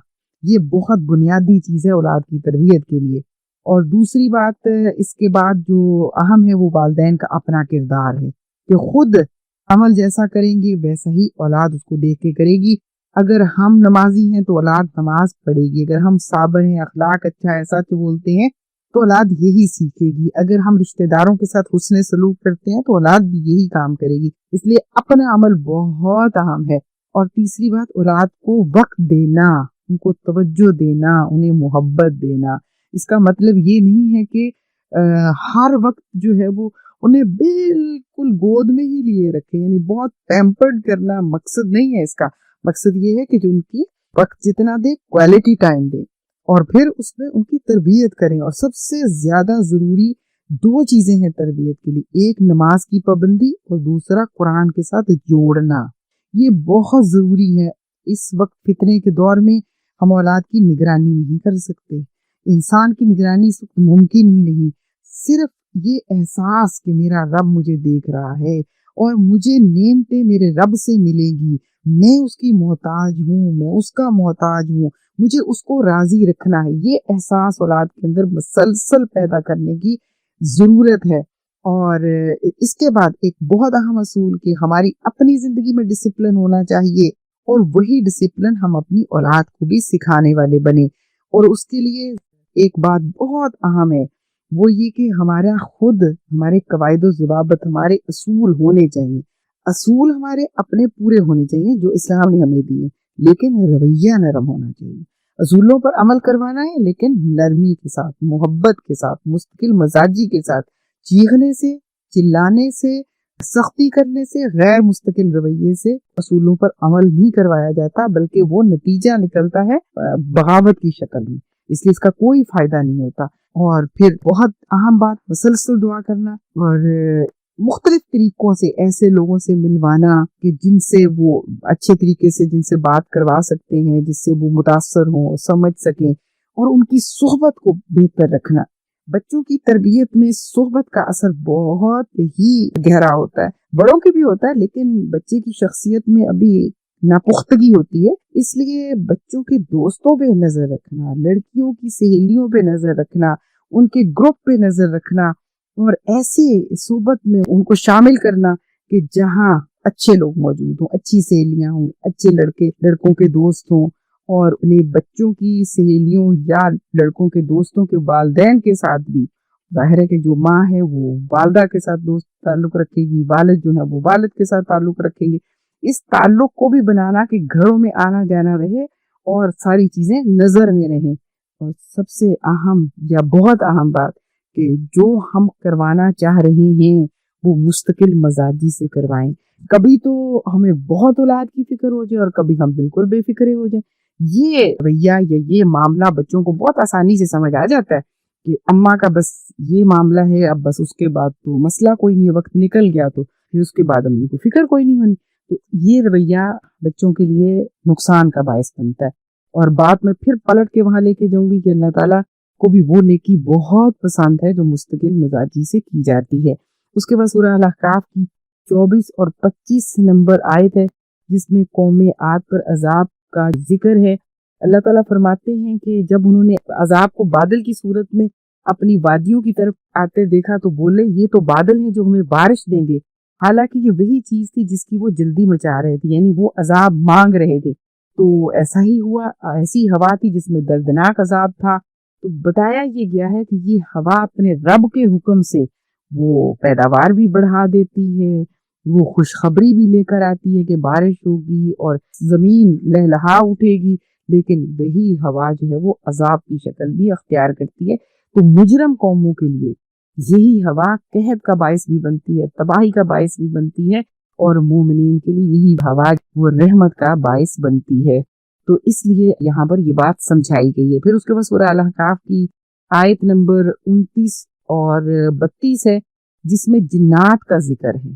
Speaker 2: یہ بہت بنیادی چیز ہے اولاد کی تربیت کے لیے۔ اور دوسری بات اس کے بعد جو اہم ہے وہ والدین کا اپنا کردار ہے کہ خود عمل جیسا کریں گے ویسا ہی اولاد اس کو دیکھ کے کرے گی۔ اگر ہم نمازی ہیں تو اولاد نماز پڑھے گی، اگر ہم صابر ہیں، اخلاق اچھا ہے، سچ بولتے ہیں تو اولاد یہی سیکھے گی، اگر ہم رشتہ داروں کے ساتھ حسن سلوک کرتے ہیں تو اولاد بھی یہی کام کرے گی۔ اس لیے اپنا عمل بہت اہم ہے۔ اور تیسری بات، اولاد کو وقت دینا، ان کو توجہ دینا، انہیں محبت دینا۔ اس کا مطلب یہ نہیں ہے کہ ہر وقت جو ہے وہ انہیں بالکل گود میں ہی لیے رکھے، یعنی بہت پیمپرڈ کرنا مقصد نہیں ہے۔ اس کا مقصد یہ ہے کہ جو ان کی وقت جتنا دے، کوالٹی ٹائم دے، اور پھر اس میں ان کی تربیت کریں۔ اور سب سے زیادہ ضروری دو چیزیں ہیں تربیت کے لیے، ایک نماز کی پابندی اور دوسرا قرآن کے ساتھ جوڑنا۔ یہ بہت ضروری ہے۔ اس وقت فتنے کے دور میں ہم اولاد کی نگرانی نہیں کر سکتے، انسان کی نگرانی اس وقت ممکن ہی نہیں۔ صرف یہ احساس کہ میرا رب مجھے دیکھ رہا ہے اور مجھے نعمتیں میرے رب سے ملے گی، میں اس کی محتاج ہوں، میں اس کا محتاج ہوں، مجھے اس کو راضی رکھنا ہے، یہ احساس اولاد کے اندر مسلسل پیدا کرنے کی ضرورت ہے۔ اور اس کے بعد ایک بہت اہم اصول کہ ہماری اپنی زندگی میں ڈسپلن ہونا چاہیے، اور وہی ڈسپلن ہم اپنی اولاد کو بھی سکھانے والے بنے۔ اور اس کے لیے ایک بات بہت اہم ہے، وہ یہ کہ ہمارے قواعد و ضوابط، ہمارے اصول ہونے چاہیے۔ اصول ہمارے اپنے پورے ہونے چاہیے جو اسلام نے ہمیں دیے، لیکن رویہ نرم ہونا چاہیے۔ اصولوں پر عمل کروانا ہے لیکن نرمی کے ساتھ، محبت کے ساتھ، مستقل مزاجی کے ساتھ، چیخنے سے، چلانے سے، سختی کرنے سے، غیر مستقل رویے سے اصولوں پر عمل نہیں کروایا جاتا، بلکہ وہ نتیجہ نکلتا ہے بغاوت کی شکل میں۔ اس لیے اس کا کوئی فائدہ نہیں ہوتا۔ اور پھر بہت اہم بات، مسلسل دعا کرنا اور مختلف طریقوں سے ایسے لوگوں سے ملوانا کہ جن سے وہ اچھے طریقے سے جن سے بات کروا سکتے ہیں، جس سے وہ متاثر ہوں، سمجھ سکیں، اور ان کی صحبت کو بہتر رکھنا۔ بچوں کی تربیت میں صحبت کا اثر بہت ہی گہرا ہوتا ہے، بڑوں کے بھی ہوتا ہے، لیکن بچے کی شخصیت میں ابھی ناپختگی ہوتی ہے، اس لیے بچوں کے دوستوں پہ نظر رکھنا، لڑکیوں کی سہیلیوں پہ نظر رکھنا، ان کے گروپ پہ نظر رکھنا، اور ایسے صحبت میں ان کو شامل کرنا کہ جہاں اچھے لوگ موجود ہوں، اچھی سہیلیاں ہوں، اچھے لڑکوں کے دوست ہوں، اور انہیں بچوں کی سہیلیوں یا لڑکوں کے دوستوں کے والدین کے ساتھ بھی ظاہر ہے کہ جو ماں ہے وہ والدہ کے ساتھ دوست تعلق رکھے گی، والد جو ہے وہ والد کے ساتھ تعلق رکھیں گے. اس تعلق کو بھی بنانا کہ گھروں میں آنا جانا رہے اور ساری چیزیں نظر میں رہیں. اور سب سے اہم یا بہت اہم بات کہ جو ہم کروانا چاہ رہے ہیں وہ مستقل مزاجی سے کروائیں. کبھی تو ہمیں بہت اولاد کی فکر ہو جائے اور کبھی ہم بالکل بے فکرے ہو جائیں. یہ رویہ یا یہ معاملہ بچوں کو بہت آسانی سے سمجھ آ جاتا ہے کہ اماں کا بس یہ معاملہ ہے، اب بس اس کے بعد تو مسئلہ کوئی نہیں، وقت نکل گیا تو پھر اس کے بعد امی کو فکر کوئی نہیں ہونی. تو یہ رویہ بچوں کے لیے نقصان کا باعث بنتا ہے. اور بات میں پھر پلٹ کے وہاں لے کے جاؤں گی کہ اللہ تعالیٰ کو بھی وہ نیکی بہت پسند ہے جو مستقل مزاجی سے کی جاتی ہے. اس کے بعد سورہ الاحقاف کی 24 اور 25 نمبر آیت ہے جس میں قوم عاد پر عذاب کا ذکر ہے. اللہ تعالیٰ فرماتے ہیں کہ جب انہوں نے عذاب کو بادل کی صورت میں اپنی وادیوں کی طرف آتے دیکھا تو بولے یہ تو بادل ہیں جو ہمیں بارش دیں گے، حالانکہ یہ وہی چیز تھی جس کی وہ جلدی مچا رہے تھے، یعنی وہ عذاب مانگ رہے تھے. تو ایسا ہی ہوا، ایسی ہوا تھی جس میں دردناک عذاب تھا. تو بتایا یہ گیا ہے کہ یہ ہوا اپنے رب کے حکم سے وہ پیداوار بھی بڑھا دیتی ہے، وہ خوشخبری بھی لے کر آتی ہے کہ بارش ہوگی اور زمین لہلہا اٹھے گی، لیکن وہی ہوا جو ہے وہ عذاب کی شکل بھی اختیار کرتی ہے. تو مجرم قوموں کے لیے یہی ہوا قحط کا باعث بھی بنتی ہے، تباہی کا باعث بھی بنتی ہے، اور مومنین کے لیے یہی ہوا وہ رحمت کا باعث بنتی ہے. تو اس لیے یہاں پر یہ بات سمجھائی گئی ہے. پھر اس کے بعد سورہ الاحقاف کی آیت نمبر 29 اور 32 ہے جس میں جنات کا ذکر ہے.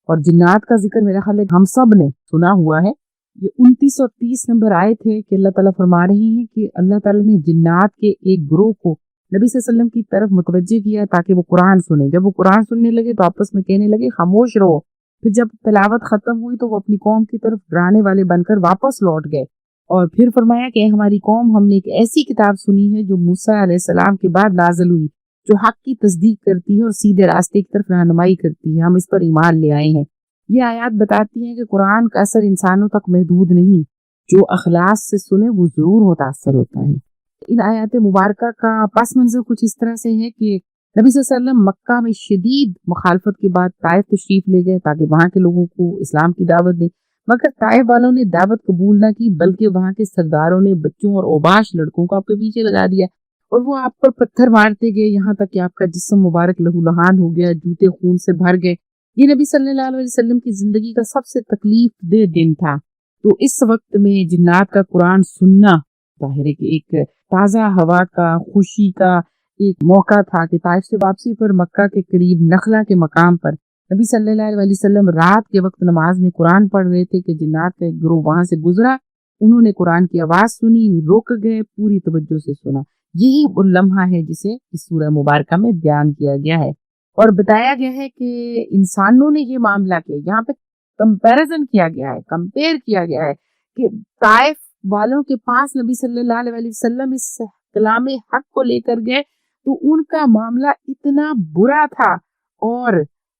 Speaker 2: اور جنات کا ذکر میرا خیال ہے ہم سب نے سنا ہوا ہے. یہ 29 اور 30 نمبر آیت ہے کہ اللہ تعالیٰ فرما رہے ہیں کہ اللہ تعالیٰ نے جنات کے ایک گروہ کو نبی صلی اللہ علیہ وسلم کی طرف متوجہ کیا تاکہ وہ قرآن سنیں. جب وہ قرآن سننے لگے تو آپس میں کہنے لگے خاموش رہو. پھر جب تلاوت ختم ہوئی تو وہ اپنی قوم کی طرف ڈرانے والے بن کر واپس لوٹ گئے اور پھر فرمایا کہ ہماری قوم، ہم نے ایک ایسی کتاب سنی ہے جو موسیٰ علیہ السلام کے بعد نازل ہوئی، جو حق کی تصدیق کرتی ہے اور سیدھے راستے کی طرف رہنمائی کرتی ہے، ہم اس پر ایمان لے آئے ہیں. یہ آیات بتاتی ہیں کہ قرآن کا اثر انسانوں تک محدود نہیں، جو اخلاص سے سنے وہ ضرور متاثر ہوتا ہے. ان آیات مبارکہ کا پس منظر کچھ اس طرح سے ہے کہ نبی صلی اللہ علیہ وسلم مکہ میں شدید مخالفت کے بعد طائف تشریف لے گئے تاکہ وہاں کے لوگوں کو اسلام کی دعوت دیں، مگر طائف والوں نے دعوت قبول نہ کی، بلکہ وہاں کے سرداروں نے بچوں اور اوباش لڑکوں کو آپ کے پیچھے لگا دیا اور وہ آپ پر پتھر مارتے گئے، یہاں تک کہ آپ کا جسم مبارک لہو لہان ہو گیا، جوتے خون سے بھر گئے. یہ نبی صلی اللہ علیہ وسلم کی زندگی کا سب سے تکلیف دہ دن تھا. تو اس وقت میں جنات کا قرآن سننا ظاہر ہے کہ ایک تازہ ہوا کا، خوشی کا ایک موقع تھا کہ طائف سے واپسی پر مکہ کے قریب نخلا کے مقام پر نبی صلی اللہ علیہ وسلم رات کے وقت نماز میں قرآن پڑھ رہے تھے کہ جنات کا ایک گروہ وہاں سے گزرا. انہوں نے قرآن کی آواز سنی، رک گئے، پوری توجہ سے سنا. یہی وہ لمحہ ہے جسے اس سورہ مبارکہ میں بیان کیا گیا ہے اور بتایا گیا ہے کہ انسانوں نے یہ معاملہ کیا. یہاں پہ کمپیریزن کیا گیا ہے، کمپیئر کیا گیا ہے کہ طائف والوں کے پاس نبی صلی اللہ علیہ وسلم اس کلام حق کو لے کر گئے تو ان کا معاملہ اتنا برا تھا، اور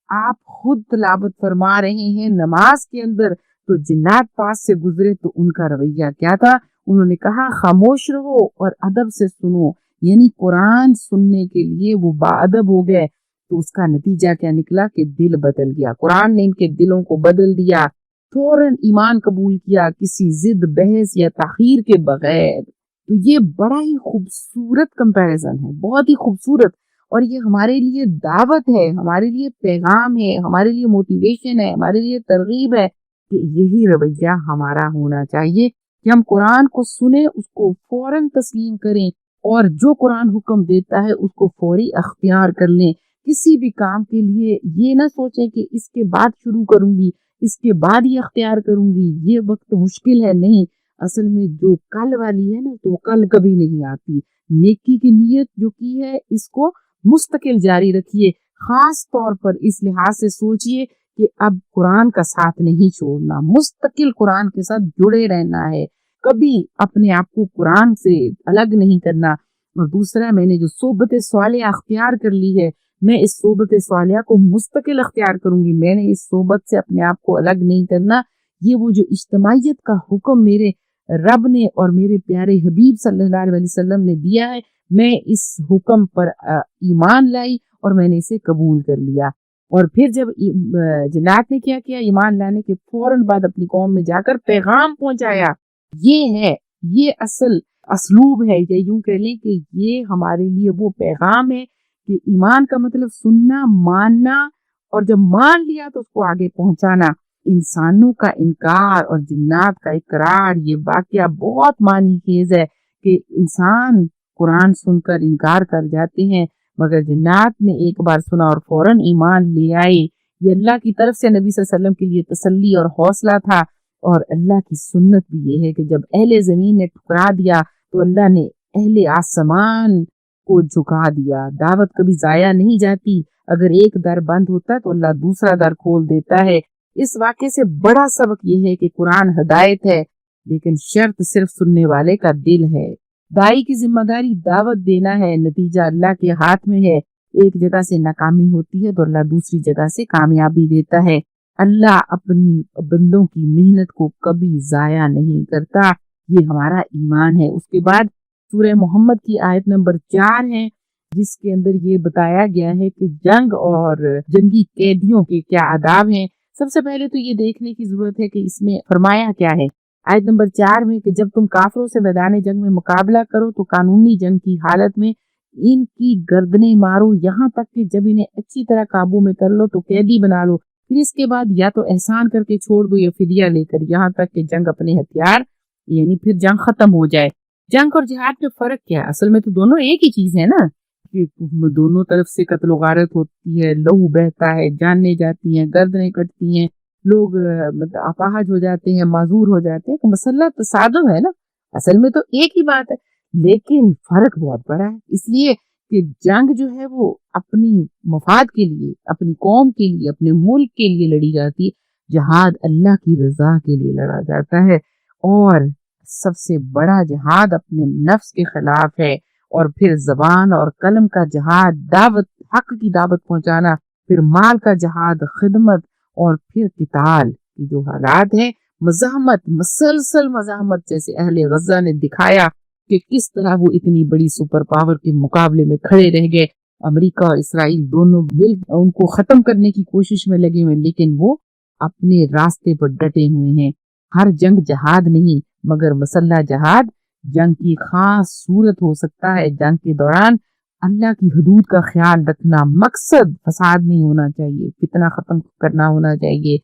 Speaker 2: آپ خود تلاوت فرما رہے ہیں نماز کے اندر تو جنات پاس سے گزرے تو ان کا رویہ کیا تھا؟ انہوں نے کہا خاموش رہو اور ادب سے سنو، یعنی قرآن سننے کے لیے وہ باادب ہو گئے. تو اس کا نتیجہ کیا نکلا کہ دل بدل گیا، قرآن نے ان کے دلوں کو بدل دیا، فوراً ایمان قبول کیا کسی ضد، بحث یا تاخیر کے بغیر. تو یہ بڑا ہی خوبصورت کمپیریزن ہے، بہت ہی خوبصورت، اور یہ ہمارے لیے دعوت ہے، ہمارے لیے پیغام ہے، ہمارے لیے موٹیویشن ہے، ہمارے لیے ترغیب ہے کہ یہی رویہ ہمارا ہونا چاہیے کہ ہم قرآن کو سنیں، اس کو فوراً تسلیم کریں اور جو قرآن حکم دیتا ہے اس کو فوری اختیار کر لیں. کسی بھی کام کے لیے یہ نہ سوچیں کہ اس کے بعد شروع کروں گی، اس کے بعد یہ اختیار کروں گی، یہ وقت مشکل ہے. نہیں، اصل میں جو کل والی ہے نا تو کل کبھی نہیں آتی. نیکی کی نیت جو کی ہے اس کو مستقل جاری رکھیے، خاص طور پر اس لحاظ سے سوچئے کہ اب قرآن کا ساتھ نہیں چھوڑنا، مستقل قرآن کے ساتھ جڑے رہنا ہے، کبھی اپنے آپ کو قرآن سے الگ نہیں کرنا. اور دوسرا، میں نے جو صحبت صالحہ اختیار کر لی ہے، میں اس صحبت صالحہ کو مستقل اختیار کروں گی، میں نے اس صحبت سے اپنے آپ کو الگ نہیں کرنا. یہ وہ جو اجتماعیت کا حکم میرے رب نے اور میرے پیارے حبیب صلی اللہ علیہ وسلم نے دیا ہے، میں اس حکم پر ایمان لائی اور میں نے اسے قبول کر لیا۔ اور پھر جب جنات نے کیا کیا، ایمان لانے کے فوراً بعد اپنی قوم میں جا کر پیغام پہنچایا۔ یہ اصل اسلوب ہے، یا یوں کہہ لیں کہ یہ ہمارے لیے وہ پیغام ہے کہ ایمان کا مطلب سننا، ماننا، اور جب مان لیا تو اس کو آگے پہنچانا۔ انسانوں کا انکار اور جنات کا اقرار، یہ واقعہ بہت معنی خیز ہے کہ انسان قرآن سن کر انکار کر جاتے ہیں، مگر جنات نے ایک بار سنا اور فوراً ایمان لے آئے۔ یہ اللہ کی طرف سے نبی صلی اللہ علیہ وسلم کے لیے تسلی اور حوصلہ تھا، اور اللہ کی سنت بھی یہ ہے کہ جب اہل زمین نے ٹھکرا دیا تو اللہ نے اہل آسمان کو جھکا دیا۔ دعوت کبھی ضائع نہیں جاتی، اگر ایک در بند ہوتا ہے تو اللہ دوسرا در کھول دیتا ہے۔ اس واقعے سے بڑا سبق یہ ہے کہ قرآن ہدایت ہے، لیکن شرط صرف سننے والے کا دل ہے۔ دائی کی ذمہ داری دعوت دینا ہے، نتیجہ اللہ کے ہاتھ میں ہے۔ ایک جگہ سے ناکامی ہوتی ہے تو اللہ دوسری جگہ سے کامیابی دیتا ہے۔ اللہ اپنی بندوں کی محنت کو کبھی ضائع نہیں کرتا۔ یہ ہمارا ایمان ہے۔ اس کے بعد سورہ محمد کی آیت نمبر 4 ہے، جس کے اندر یہ بتایا گیا ہے کہ جنگ اور جنگی قیدیوں کے کیا آداب ہیں۔ سب سے پہلے تو یہ دیکھنے کی ضرورت ہے کہ اس میں فرمایا کیا ہے۔ آیت نمبر 4 میں کہ جب تم کافروں سے میدان جنگ میں مقابلہ کرو تو قانونی جنگ کی حالت میں ان کی گردنیں مارو، یہاں تک کہ جب انہیں اچھی طرح قابو میں کر لو تو قیدی بنا لو، پھر اس کے بعد یا تو احسان کر کے چھوڑ دو یا فدیہ لے کر، یہاں تک کہ جنگ اپنے ہتھیار یعنی پھر جنگ ختم ہو جائے۔ جنگ اور جہاد میں فرق کیا ہے؟ اصل میں تو دونوں ایک ہی چیز ہے نا، کہ دونوں طرف سے قتل و غارت ہوتی ہے، لہو بہتا ہے، جانیں جاتی ہیں، گردنیں کٹتی ہیں، لوگ اپاہج ہو جاتے ہیں، معذور ہو جاتے ہیں۔ تو مسئلہ تصادم ہے نا، اصل میں تو ایک ہی بات ہے، لیکن فرق بہت بڑا ہے، اس لیے کہ جنگ جو ہے وہ اپنی مفاد کے لیے، اپنی قوم کے لیے، اپنے ملک کے لیے لڑی جاتی ہے، جہاد اللہ کی رضا کے لیے لڑا جاتا ہے، اور سب سے بڑا جہاد اپنے نفس کے خلاف ہے، اور پھر زبان اور قلم کا جہاد دعوت، حق کی دعوت پہنچانا، پھر مال کا جہاد خدمت، اور پھر قتال کی جو حالات ہیں، مزاحمت، مسلسل مزاحمت، جیسے اہل غزہ نے دکھایا کہ کس طرح وہ اتنی بڑی سپر پاور کے مقابلے میں کھڑے رہ گئے۔ امریکہ اور اسرائیل دونوں مل ان کو ختم کرنے کی کوشش میں لگے ہوئے، لیکن وہ اپنے راستے پر ڈٹے ہوئے ہیں۔ ہر جنگ جہاد نہیں، مگر مسلح جہاد جنگ کی خاص صورت ہو سکتا ہے۔ جنگ کے دوران اللہ کی حدود کا خیال رکھنا، مقصد فساد نہیں ہونا چاہیے، فتنہ ختم کرنا ہونا چاہیے،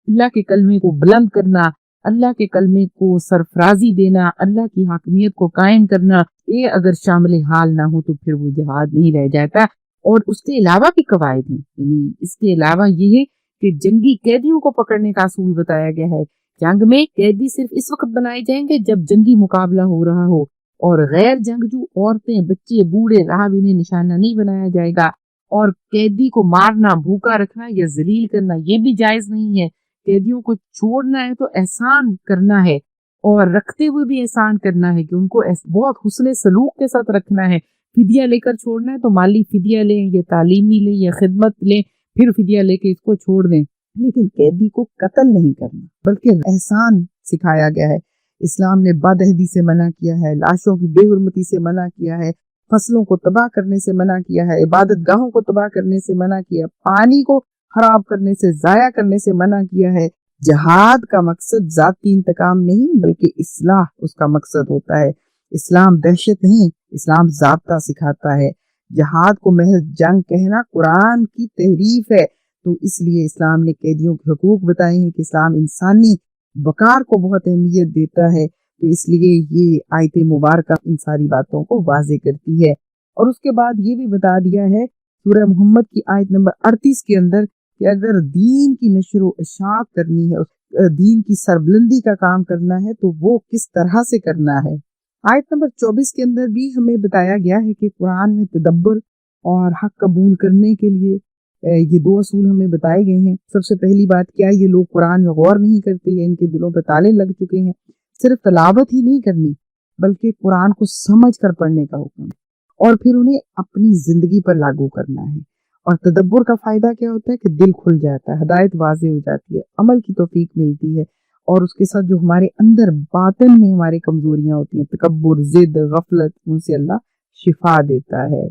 Speaker 2: اللہ کے کلمے کو بلند کرنا، اللہ کے کلمے کو سرفرازی دینا، اللہ کی حاکمیت کو قائم کرنا، یہ اگر شامل حال نہ ہو تو پھر وہ جہاد نہیں رہ جاتا۔ اور اس کے علاوہ بھی قواعد ہیں، یعنی اس کے علاوہ یہ ہے کہ جنگی قیدیوں کو پکڑنے کا اصول بتایا گیا ہے۔ جنگ میں قیدی صرف اس وقت بنائے جائیں گے جب جنگی مقابلہ ہو رہا ہو، اور غیر جنگجو عورتیں، بچے، بوڑھے، راہب انہیں نشانہ نہیں بنایا جائے گا۔ اور قیدی کو مارنا، بھوکا رکھنا یا ذلیل کرنا یہ بھی جائز نہیں ہے۔ قیدیوں کو چھوڑنا ہے تو احسان کرنا ہے، اور رکھتے ہوئے بھی احسان کرنا ہے کہ ان کو بہت حسن سلوک کے ساتھ رکھنا ہے۔ فدیہ لے کر چھوڑنا ہے تو مالی فدیہ لیں یا تعلیمی لیں یا خدمت لیں، پھر فدیہ لے کے اس کو چھوڑ دیں، لیکن قیدی کو قتل نہیں کرنا بلکہ احسان سکھایا گیا ہے۔ اسلام نے بدعہدی سے منع کیا ہے، لاشوں کی بے حرمتی سے منع کیا ہے، فصلوں کو تباہ کرنے سے منع کیا ہے، عبادت گاہوں کو تباہ کرنے سے منع کیا، پانی کو خراب کرنے سے، ضائع کرنے سے منع کیا ہے۔ جہاد کا مقصد ذاتی انتقام نہیں بلکہ اصلاح اس کا مقصد ہوتا ہے۔ اسلام دہشت نہیں، اسلام ضابطہ سکھاتا ہے۔ جہاد کو محض جنگ کہنا قرآن کی تحریف ہے، تو اس لیے اسلام نے قیدیوں کے حقوق بتائے ہیں کہ اسلام انسانی وقار کو بہت اہمیت دیتا ہے، تو اس لیے یہ آیت مبارکہ ان ساری باتوں کو واضح کرتی ہے۔ اور اس کے بعد یہ بھی بتا دیا ہے سورہ محمد کی آیت نمبر 38 کے اندر کہ اگر دین کی نشر و اشاعت کرنی ہے، دین کی سربلندی کا کام کرنا ہے تو وہ کس طرح سے کرنا ہے۔ آیت نمبر 24 کے اندر بھی ہمیں بتایا گیا ہے کہ قرآن میں تدبر اور حق قبول کرنے کے لیے یہ دو اصول ہمیں بتائے گئے ہیں۔ سب سے پہلی بات کیا ہے، یہ لوگ قرآن میں غور نہیں کرتے، یا ان کے دلوں پہ تالے لگ چکے ہیں۔ صرف تلاوت ہی نہیں کرنی بلکہ قرآن کو سمجھ کر پڑھنے کا حکم ہے، اور پھر انہیں اپنی زندگی پر لاگو کرنا ہے۔ اور تدبر کا فائدہ کیا ہوتا ہے کہ دل کھل جاتا ہے، ہدایت واضح ہو جاتی ہے، عمل کی توفیق ملتی ہے، اور اس کے ساتھ جو ہمارے اندر باطن میں ہماری کمزوریاں ہوتی ہیں، تکبر، ضد، غفلت، ان سے اللہ شفا دیتا ہے۔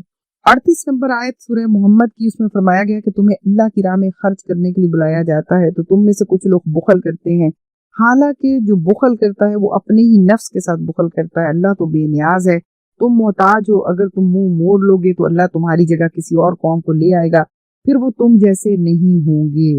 Speaker 2: 38 نمبر آیت سورہ محمد کی، اس میں فرمایا گیا کہ تمہیں اللہ کی راہ میں خرچ کرنے کے لیے بلایا جاتا ہے تو تم میں سے کچھ لوگ بخل کرتے ہیں، حالانکہ جو بخل کرتا ہے وہ اپنے ہی نفس کے ساتھ بخل کرتا ہے، اللہ تو بے نیاز ہے، تم محتاج ہو، اگر تم منہ موڑ لو گے تو اللہ تمہاری جگہ کسی اور قوم کو لے آئے گا، پھر وہ تم جیسے نہیں ہوں گے۔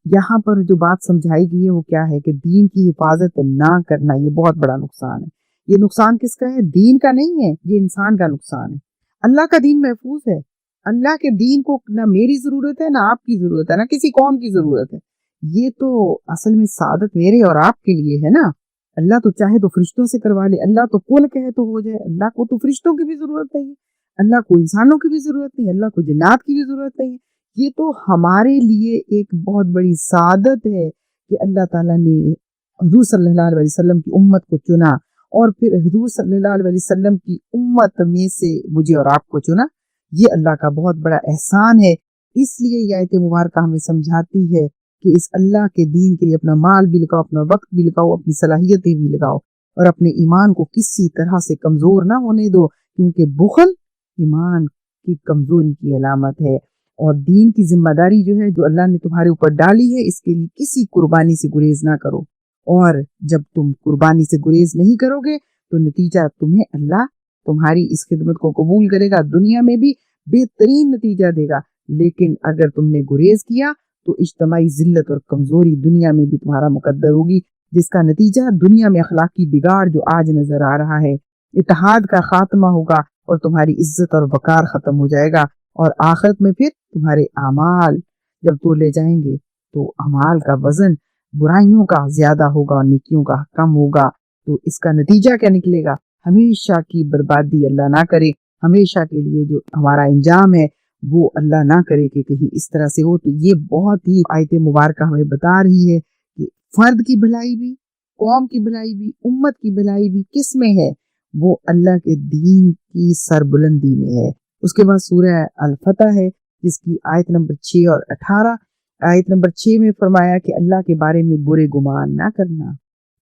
Speaker 2: یہاں پر جو بات سمجھائی گئی ہے وہ کیا ہے کہ دین کی حفاظت نہ کرنا یہ بہت بڑا نقصان ہے۔ یہ نقصان کس کا ہے؟ دین کا نہیں ہے، یہ انسان کا نقصان ہے۔ اللہ کا دین محفوظ ہے، اللہ کے دین کو نہ میری ضرورت ہے، نہ آپ کی ضرورت ہے، نہ کسی قوم کی ضرورت ہے۔ یہ تو اصل میں سعادت میرے اور آپ کے لیے ہے نا۔ اللہ تو چاہے تو فرشتوں سے کروا لے، اللہ تو کل کہے تو ہو جائے، اللہ کو تو فرشتوں کی بھی ضرورت نہیں ہے، اللہ کو انسانوں کی بھی ضرورت نہیں، اللہ کو جنات کی بھی ضرورت نہیں ہے۔ یہ تو ہمارے لیے ایک بہت بڑی سعادت ہے کہ اللہ تعالیٰ نے حضور صلی اللہ علیہ وسلم کی امت کو چنا، اور پھر حضور صلی اللہ علیہ وسلم کی امت میں سے مجھے اور آپ کو چنا۔ یہ اللہ کا بہت بڑا احسان ہے۔ اس لیے یہ آیت مبارکہ ہمیں سمجھاتی ہے کہ اس اللہ کے دین کے لیے اپنا مال بھی لگاؤ، اپنا وقت بھی لگاؤ، اپنی صلاحیتیں بھی لگاؤ، اور اپنے ایمان کو کسی طرح سے کمزور نہ ہونے دو، کیونکہ بخل ایمان کی کمزوری کی علامت ہے۔ اور دین کی ذمہ داری جو ہے جو اللہ نے تمہارے اوپر ڈالی ہے، اس کے لیے کسی قربانی سے گریز نہ کرو، اور جب تم قربانی سے گریز نہیں کرو گے تو نتیجہ تمہیں اللہ تمہاری اس خدمت کو قبول کرے گا، دنیا میں بھی بہترین نتیجہ دے گا، لیکن اگر تم نے گریز کیا تو اجتماعی ذلت اور کمزوری دنیا میں بھی تمہارا مقدر ہوگی، جس کا نتیجہ دنیا میں اخلاقی بگاڑ جو آج نظر آ رہا ہے، اتحاد کا خاتمہ ہوگا، اور تمہاری عزت اور وقار ختم ہو جائے گا، اور آخرت میں پھر تمہارے اعمال جب تولے جائیں گے تو اعمال کا وزن برائیوں کا زیادہ ہوگا اور نیکیوں کا کم ہوگا۔ تو اس کا نتیجہ کیا نکلے گا؟ ہمیشہ کی بربادی اللہ نہ کرے، ہمیشہ کے لیے جو ہمارا انجام ہے وہ اللہ نہ کرے کہ کہیں اس طرح سے ہو۔ تو یہ بہت ہی آیت مبارکہ ہمیں بتا رہی ہے کہ فرد کی بھلائی بھی، قوم کی بھلائی بھی، امت کی بھلائی بھی کس میں ہے؟ وہ اللہ کے دین کی سربلندی میں ہے۔ اس کے بعد سورہ الفتح ہے جس کی آیت نمبر 6 اور 18۔ آیت نمبر 6 میں فرمایا کہ اللہ کے بارے میں برے گمان نہ کرنا۔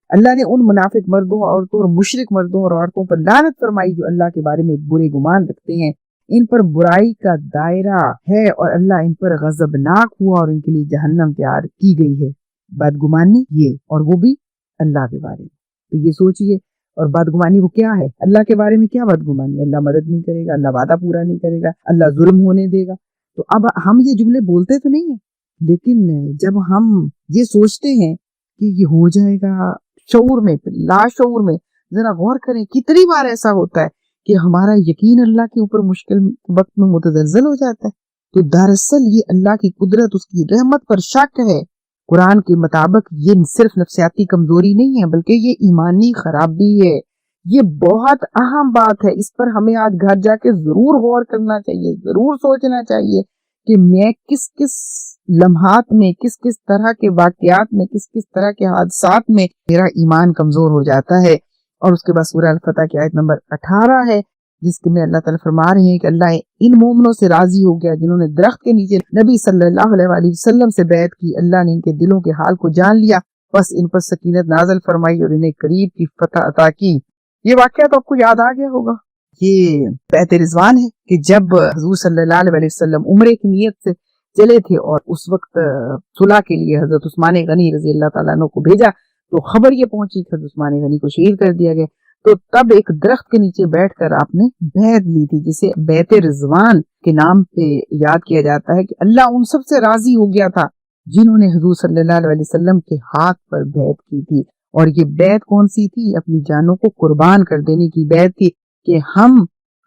Speaker 2: اللہ نے ان منافق مردوں، عورتوں اور مشرک مردوں اور عورتوں پر لعنت فرمائی جو اللہ کے بارے میں برے گمان رکھتے ہیں، ان پر برائی کا دائرہ ہے اور اللہ ان پر غضبناک ہوا اور ان کے لیے جہنم تیار کی گئی ہے۔ بدگمانی یہ، اور وہ بھی اللہ کے بارے میں۔ تو یہ سوچئے، اور بدگمانی وہ کیا ہے؟ اللہ کے بارے میں کیا بدگمانی؟ اللہ مدد نہیں کرے گا، اللہ وعدہ پورا نہیں کرے گا، اللہ ظلم ہونے دے گا۔ تو اب ہم یہ جملے بولتے تو نہیں ہیں، لیکن جب ہم یہ سوچتے ہیں کہ یہ ہو جائے گا، شعور میں، لاشعور میں ذرا غور کریں، کتنی بار ایسا ہوتا ہے کہ ہمارا یقین اللہ کے اوپر مشکل وقت میں متزلزل ہو جاتا ہے۔ تو دراصل یہ اللہ کی قدرت، اس کی رحمت پر شک ہے۔ قرآن کے مطابق یہ صرف نفسیاتی کمزوری نہیں ہے، بلکہ یہ ایمانی خرابی ہے۔ یہ بہت اہم بات ہے، اس پر ہمیں آج گھر جا کے ضرور غور کرنا چاہیے، ضرور سوچنا چاہیے کہ میں کس کس لمحات میں، کس کس طرح کے واقعات میں، کس کس طرح کے حادثات میں میرا ایمان کمزور ہو جاتا ہے۔ اور اس کے بعد سورہ الفتح کی آیت نمبر 18 ہے جس کے میں اللہ تعالیٰ فرما رہے ہیں کہ اللہ ان مومنوں سے راضی ہو گیا جنہوں نے درخت کے نیچے نبی صلی اللہ علیہ وآلہ وسلم سے بیعت کی، اللہ نے ان کے دلوں کے حال کو جان لیا، بس ان پر سکینت نازل فرمائی اور انہیں قریب کی فتح عطا کی۔ یہ واقعہ تو آپ کو یاد آ گیا ہوگا، یہ بیعت رضوان ہے کہ جب حضور صلی اللہ علیہ وسلم عمرے کی نیت سے چلے تھے اور اس وقت صلح کے لیے حضرت عثمان غنی رضی اللہ تعالیٰ عنہ کو بھیجا، تو خبر یہ پہنچی کہ حضرت عثمان غنی کو شہید کر دیا گیا۔ تو تب ایک درخت کے نیچے بیٹھ کر آپ نے بیعت لی تھی، جسے بیعت رضوان کے نام پہ یاد کیا جاتا ہے کہ اللہ ان سب سے راضی ہو گیا تھا جنہوں نے حضور صلی اللہ علیہ وسلم کے ہاتھ پر بیعت کی تھی۔ اور یہ بیعت کون سی تھی؟ اپنی جانوں کو قربان کر دینے کی بیعت تھی کہ ہم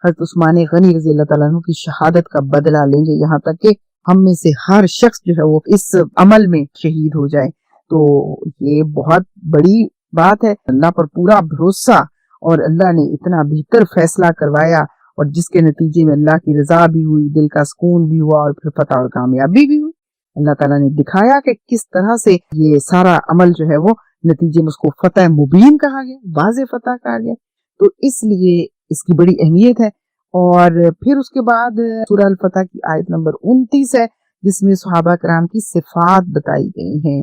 Speaker 2: حضرت عثمان غنی رضی اللہ تعالیٰ عنہ کی شہادت کا بدلہ لیں گے، یہاں تک کہ ہم میں سے ہر شخص جو ہے وہ اس عمل میں شہید ہو جائے۔ تو یہ بہت بڑی بات ہے، اللہ پر پورا بھروسہ، اور اللہ نے اتنا بہتر فیصلہ کروایا، اور جس کے نتیجے میں اللہ کی رضا بھی ہوئی، دل کا سکون بھی ہوا، اور پھر فتح اور کامیابی بھی ہوئی۔ اللہ تعالیٰ نے دکھایا کہ کس طرح سے یہ سارا عمل جو ہے وہ نتیجے میں اس کو فتح مبین کہا گیا، واضح فتح کہا گیا۔ تو اس لیے اس کی بڑی اہمیت ہے۔ اور پھر اس کے بعد سورہ الفتح کی آیت نمبر 29 ہے جس میں صحابہ کرام کی صفات بتائی گئی ہیں۔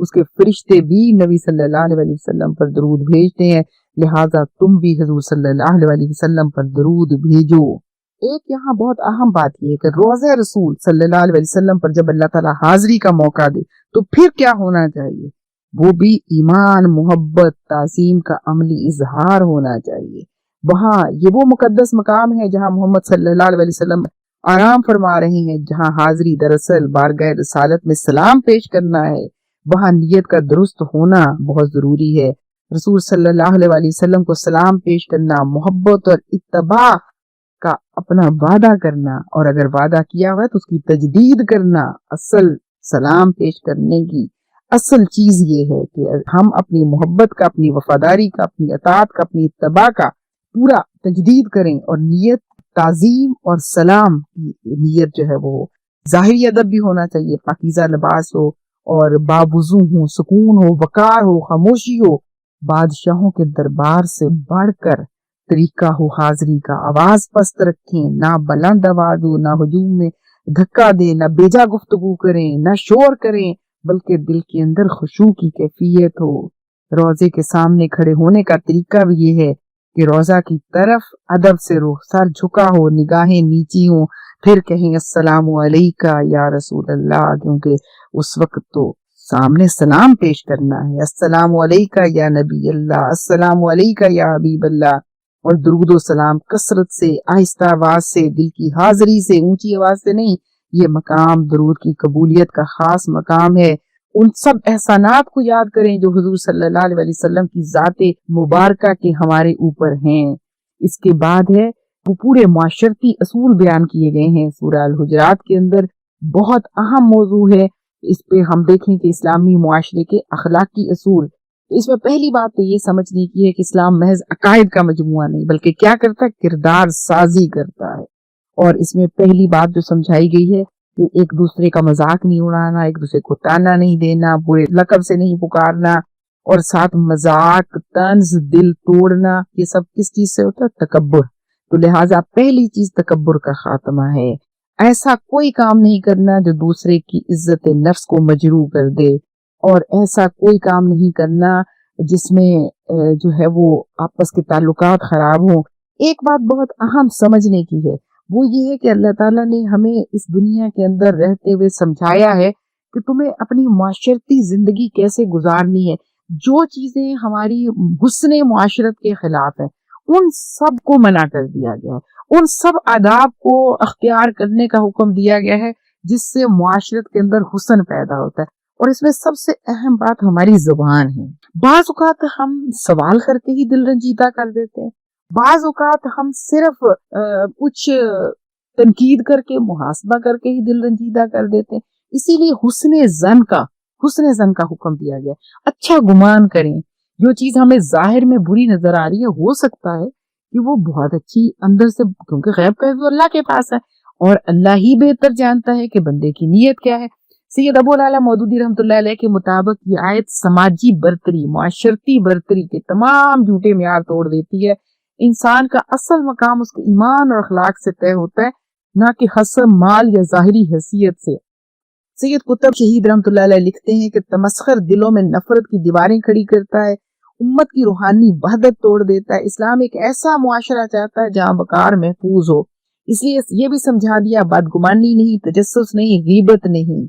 Speaker 2: اس کے فرشتے بھی نبی صلی اللہ علیہ وسلم پر درود بھیجتے ہیں، لہٰذا تم بھی حضور صلی اللہ علیہ وسلم پر درود بھیجو۔ ایک یہاں بہت اہم بات یہ ہے کہ روضہ رسول صلی اللہ علیہ وسلم پر جب اللہ تعالیٰ حاضری کا موقع دے تو پھر کیا ہونا چاہیے؟ وہ بھی ایمان، محبت، تعظیم کا عملی اظہار ہونا چاہیے۔ وہاں یہ وہ مقدس مقام ہے جہاں محمد صلی اللہ علیہ وسلم آرام فرما رہے ہیں، جہاں حاضری دراصل بارگاہ رسالت میں سلام پیش کرنا ہے۔ وہاں نیت کا درست ہونا بہت ضروری ہے۔ رسول صلی اللہ علیہ وسلم کو سلام پیش کرنا، محبت اور اتباع کا اپنا وعدہ کرنا، اور اگر وعدہ کیا ہوا ہے تو اس کی تجدید کرنا۔ اصل سلام پیش کرنے کی اصل چیز یہ ہے کہ ہم اپنی محبت کا، اپنی وفاداری کا، اپنی اطاعت کا، اپنی اتباع کا پورا تجدید کریں، اور نیت تعظیم اور سلام کی نیت جو ہے وہ ظاہری ادب بھی ہونا چاہیے، پاکیزہ لباس ہو اور باوضو ہو، سکون ہو، وقار ہو، خاموشی ہو۔ بادشاہوں کے دربار سے بڑھ کر طریقہ ہو حاضری کا، آواز پست رکھیں، نہ بلند آواز ہو، نہ ہجوم میں دھکا دیں، نہ بیجا گفتگو کریں، نہ شور کریں، بلکہ دل کے اندر خشوع کی کیفیت ہو۔ روزے کے سامنے کھڑے ہونے کا طریقہ بھی یہ ہے کہ روزہ کی طرف ادب سے رخ، سر جھکا ہو، نگاہیں نیچی ہوں، پھر کہیں السلام علیکہ یا رسول اللہ، کیونکہ اس وقت تو سامنے سلام پیش کرنا ہے۔ السلام علیکہ یا نبی اللہ، السلام علیکہ یا حبیب اللہ، اور درود و سلام کثرت سے، آہستہ آواز سے، دل کی حاضری سے، اونچی آواز سے نہیں۔ یہ مقام درود کی قبولیت کا خاص مقام ہے۔ ان سب احسانات کو یاد کریں جو حضور صلی اللہ علیہ وسلم کی ذات مبارکہ کے ہمارے اوپر ہیں۔ اس کے بعد ہے وہ پورے معاشرتی اصول بیان کیے گئے ہیں سورہ الحجرات کے اندر۔ بہت اہم موضوع ہے، اس پہ ہم دیکھیں کہ اسلامی معاشرے کے اخلاقی اصول۔ اس میں پہلی بات تو یہ سمجھنے کی ہے کہ اسلام محض عقائد کا مجموعہ نہیں، بلکہ کیا کرتا ہے؟ کردار سازی کرتا ہے۔ اور اس میں پہلی بات جو سمجھائی گئی ہے کہ ایک دوسرے کا مذاق نہیں اڑانا، ایک دوسرے کو تانا نہیں دینا، برے لقب سے نہیں پکارنا، اور ساتھ مذاق، طنز، دل توڑنا، یہ سب کس چیز سے ہوتا ہے؟ تکبر۔ تو لہٰذا پہلی چیز تکبر کا خاتمہ ہے۔ ایسا کوئی کام نہیں کرنا جو دوسرے کی عزت نفس کو مجروح کر دے، اور ایسا کوئی کام نہیں کرنا جس میں جو ہے وہ آپس کے تعلقات خراب ہوں۔ ایک بات بہت اہم سمجھنے کی ہے، وہ یہ ہے کہ اللہ تعالیٰ نے ہمیں اس دنیا کے اندر رہتے ہوئے سمجھایا ہے کہ تمہیں اپنی معاشرتی زندگی کیسے گزارنی ہے۔ جو چیزیں ہماری حسن معاشرت کے خلاف ہیں ان سب کو منع کر دیا گیا ہے، ان سب آداب کو اختیار کرنے کا حکم دیا گیا ہے جس سے معاشرت کے اندر حسن پیدا ہوتا ہے۔ اور اس میں سب سے اہم بات ہماری زبان ہے۔ بعض اوقات ہم سوال کر کے ہی دل رنجیدہ کر دیتے ہیں، بعض اوقات ہم صرف کچھ تنقید کر کے، محاسبہ کر کے ہی دل رنجیدہ کر دیتے ہیں۔ اسی لیے حسن زن کا حکم دیا گیا، اچھا گمان کریں۔ جو چیز ہمیں ظاہر میں بری نظر آ رہی ہے، ہو سکتا ہے کہ وہ بہت اچھی اندر سے، کیونکہ غیب کا علم اللہ کے پاس ہے اور اللہ ہی بہتر جانتا ہے کہ بندے کی نیت کیا ہے۔ سید ابو العلا مودودی رحمۃ اللہ علیہ کے مطابق یہ آیت سماجی برتری، معاشرتی برتری کے تمام جھوٹے معیار توڑ دیتی ہے۔ انسان کا اصل مقام اس کے ایمان اور اخلاق سے طے ہوتا ہے، نہ کہ حسب، مال یا ظاہری حیثیت سے۔ سید قطب شہید رحمۃ اللہ علیہ لکھتے ہیں کہ تمسخر دلوں میں نفرت کی دیواریں کھڑی کرتا ہے، امت کی روحانی وحدت توڑ دیتا ہے۔ اسلام ایک ایسا معاشرہ چاہتا ہے جہاں وقار محفوظ ہو، اس لیے یہ بھی سمجھا دیا بدگمانی نہیں، تجسس نہیں، غیبت نہیں،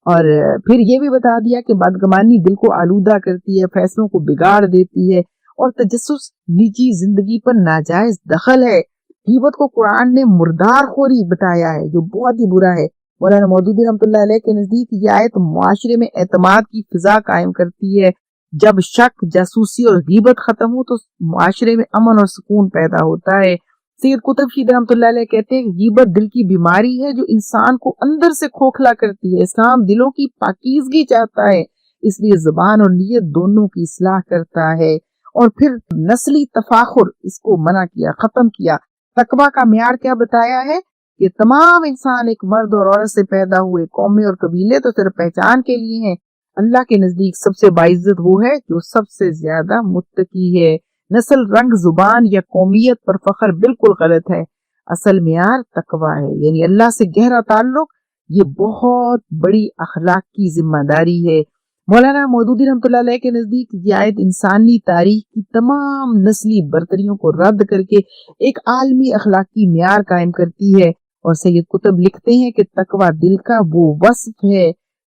Speaker 2: اور پھر یہ بھی بتا دیا کہ بدگمانی دل کو آلودہ کرتی ہے، فیصلوں کو بگاڑ دیتی ہے، اور تجسس نجی زندگی پر ناجائز دخل ہے۔ غیبت کو قرآن نے مردار خوری بتایا ہے جو بہت ہی برا ہے۔ مولانا مودودی رحمۃ اللہ علیہ کے نزدیک یہ آیت معاشرے میں اعتماد کی فضا قائم کرتی ہے۔ جب شک، جاسوسی اور غیبت ختم ہو تو معاشرے میں امن اور سکون پیدا ہوتا ہے۔ سید قطب شہید رحمۃ اللہ علیہ کہتے ہیں کہ غیبت دل کی بیماری ہے جو انسان کو اندر سے کھوکھلا کرتی ہے۔ اسلام دلوں کی پاکیزگی چاہتا ہے، اس لیے زبان اور نیت دونوں کی اصلاح کرتا ہے۔ اور پھر نسلی تفاخر، اس کو منع کیا، ختم کیا۔ تقویٰ کا معیار کیا بتایا ہے کہ تمام انسان ایک مرد اور عورت سے پیدا ہوئے، قومیں اور قبیلے تو صرف پہچان کے لیے ہیں۔ اللہ کے نزدیک سب سے باعزت وہ ہے جو سب سے زیادہ متقی ہے۔ نسل، رنگ، زبان یا قومیت پر فخر بالکل غلط ہے۔ اصل معیار تقویٰ ہے، یعنی اللہ سے گہرا تعلق۔ یہ بہت بڑی اخلاق کی ذمہ داری ہے۔ مولانا مودودی رحمۃ اللہ علیہ کے نزدیک یہ آیت انسانی تاریخ کی تمام نسلی برتریوں کو رد کر کے ایک عالمی اخلاقی معیار قائم کرتی ہے، اور سید قطب لکھتے ہیں کہ تقویٰ دل کا وہ وصف ہے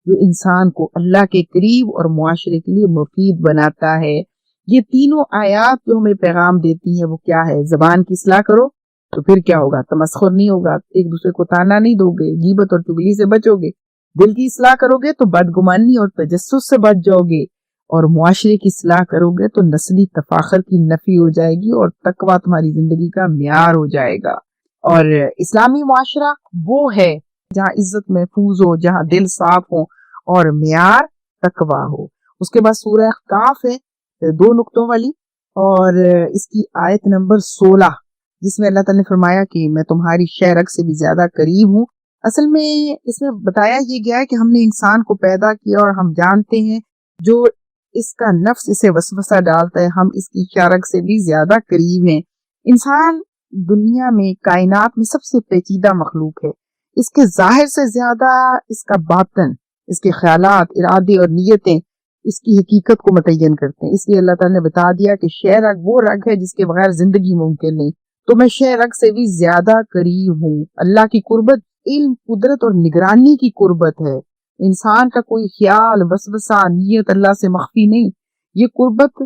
Speaker 2: جو انسان کو اللہ کے قریب اور معاشرے کے لیے مفید بناتا ہے۔ یہ تینوں آیات جو ہمیں پیغام دیتی ہیں وہ کیا ہے؟ زبان کی اصلاح کرو تو پھر کیا ہوگا؟ تمسخر نہیں ہوگا، ایک دوسرے کو تانا نہیں دو گے، غیبت اور چغلی سے بچو گے۔ دل کی اصلاح کرو گے تو بدگمانی اور تجسس سے بچ جاؤ گے، اور معاشرے کی اصلاح کرو گے تو نسلی تفاخر کی نفی ہو جائے گی اور تقویٰ تمہاری زندگی کا معیار ہو جائے گا۔ اور اسلامی معاشرہ وہ ہے جہاں عزت محفوظ ہو، جہاں دل صاف ہو اور معیار تقویٰ ہو۔ اس کے بعد سورہ کاف ہے 2 نقطوں والی، اور اس کی آیت نمبر 16، جس میں اللہ تعالیٰ نے فرمایا کہ میں تمہاری شہ رگ سے بھی زیادہ قریب ہوں۔ اصل میں اس میں بتایا یہ گیا ہے کہ ہم نے انسان کو پیدا کیا اور ہم جانتے ہیں جو اس کا نفس اسے وسوسہ ڈالتا ہے، ہم اس کی شہ رگ سے بھی زیادہ قریب ہیں۔ انسان دنیا میں، کائنات میں سب سے پیچیدہ مخلوق ہے۔ اس کے ظاہر سے زیادہ اس کا باطن، اس کے خیالات، ارادے اور نیتیں اس کی حقیقت کو متعین کرتے ہیں۔ اس لیے اللہ تعالیٰ نے بتا دیا کہ شہ رگ وہ رگ ہے جس کے بغیر زندگی ممکن نہیں، تو میں شہ رگ سے بھی زیادہ قریب ہوں۔ اللہ کی قربت علم، قدرت اور نگرانی کی قربت ہے۔ انسان کا کوئی خیال، وسوسہ، نیت اللہ سے مخفی نہیں۔ یہ قربت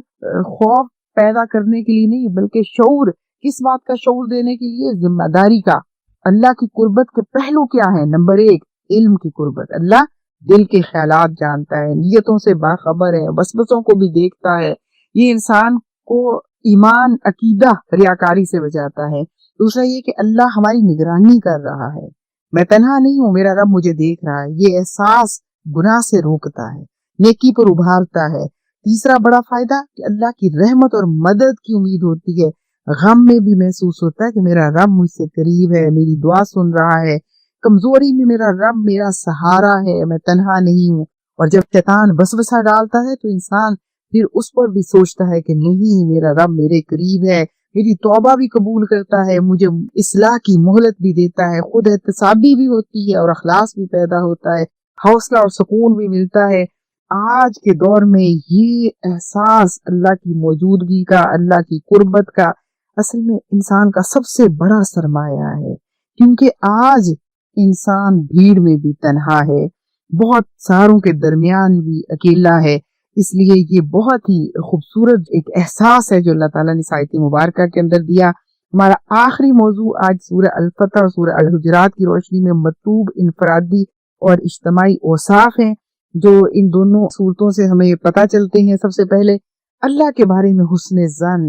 Speaker 2: خوف پیدا کرنے کے لیے نہیں، بلکہ شعور، کس بات کا شعور دینے کے لیے؟ ذمہ داری کا۔ اللہ کی قربت کے پہلو کیا ہیں؟ نمبر 1 علم کی قربت، اللہ دل کے خیالات جانتا ہے، نیتوں سے باخبر ہے، وسوسوں کو بھی دیکھتا ہے۔ یہ انسان کو ایمان، عقیدہ، ریاکاری سے بچاتا ہے۔ دوسرا یہ کہ اللہ ہماری نگرانی کر رہا ہے، میں تنہا نہیں ہوں، میرا رب مجھے دیکھ رہا ہے۔ یہ احساس گناہ سے روکتا ہے، نیکی پر ابھارتا ہے۔ تیسرا بڑا فائدہ کہ اللہ کی رحمت اور مدد کی امید ہوتی ہے۔ غم میں بھی محسوس ہوتا ہے کہ میرا رب مجھ سے قریب ہے، میری دعا سن رہا ہے۔ کمزوری میں میرا رب میرا سہارا ہے، میں تنہا نہیں ہوں۔ اور جب شیطان وسوسہ ڈالتا ہے تو انسان پھر اس پر بھی سوچتا ہے کہ نہیں، میرا رب میرے قریب ہے، میری توبہ بھی قبول کرتا ہے، مجھے اصلاح کی مہلت بھی دیتا ہے، خود احتسابی بھی ہوتی ہے اور اخلاص بھی پیدا ہوتا ہے، حوصلہ اور سکون بھی ملتا ہے۔ آج کے دور میں یہ احساس اللہ کی موجودگی کا، اللہ کی قربت کا، اصل میں انسان کا سب سے بڑا سرمایہ ہے، کیونکہ آج انسان بھیڑ میں بھی تنہا ہے، بہت ساروں کے درمیان بھی اکیلا ہے۔ اس لیے یہ بہت ہی خوبصورت ایک احساس ہے جو اللہ تعالیٰ نے اس آیت مبارکہ کے اندر دیا۔ ہمارا آخری موضوع آج سورہ الفتح اور سورہ الحجرات کی روشنی میں مطلوب انفرادی اور اجتماعی اوصاف ہیں جو ان دونوں صورتوں سے ہمیں پتہ چلتے ہیں۔ سب سے پہلے اللہ کے بارے میں حسن ظن،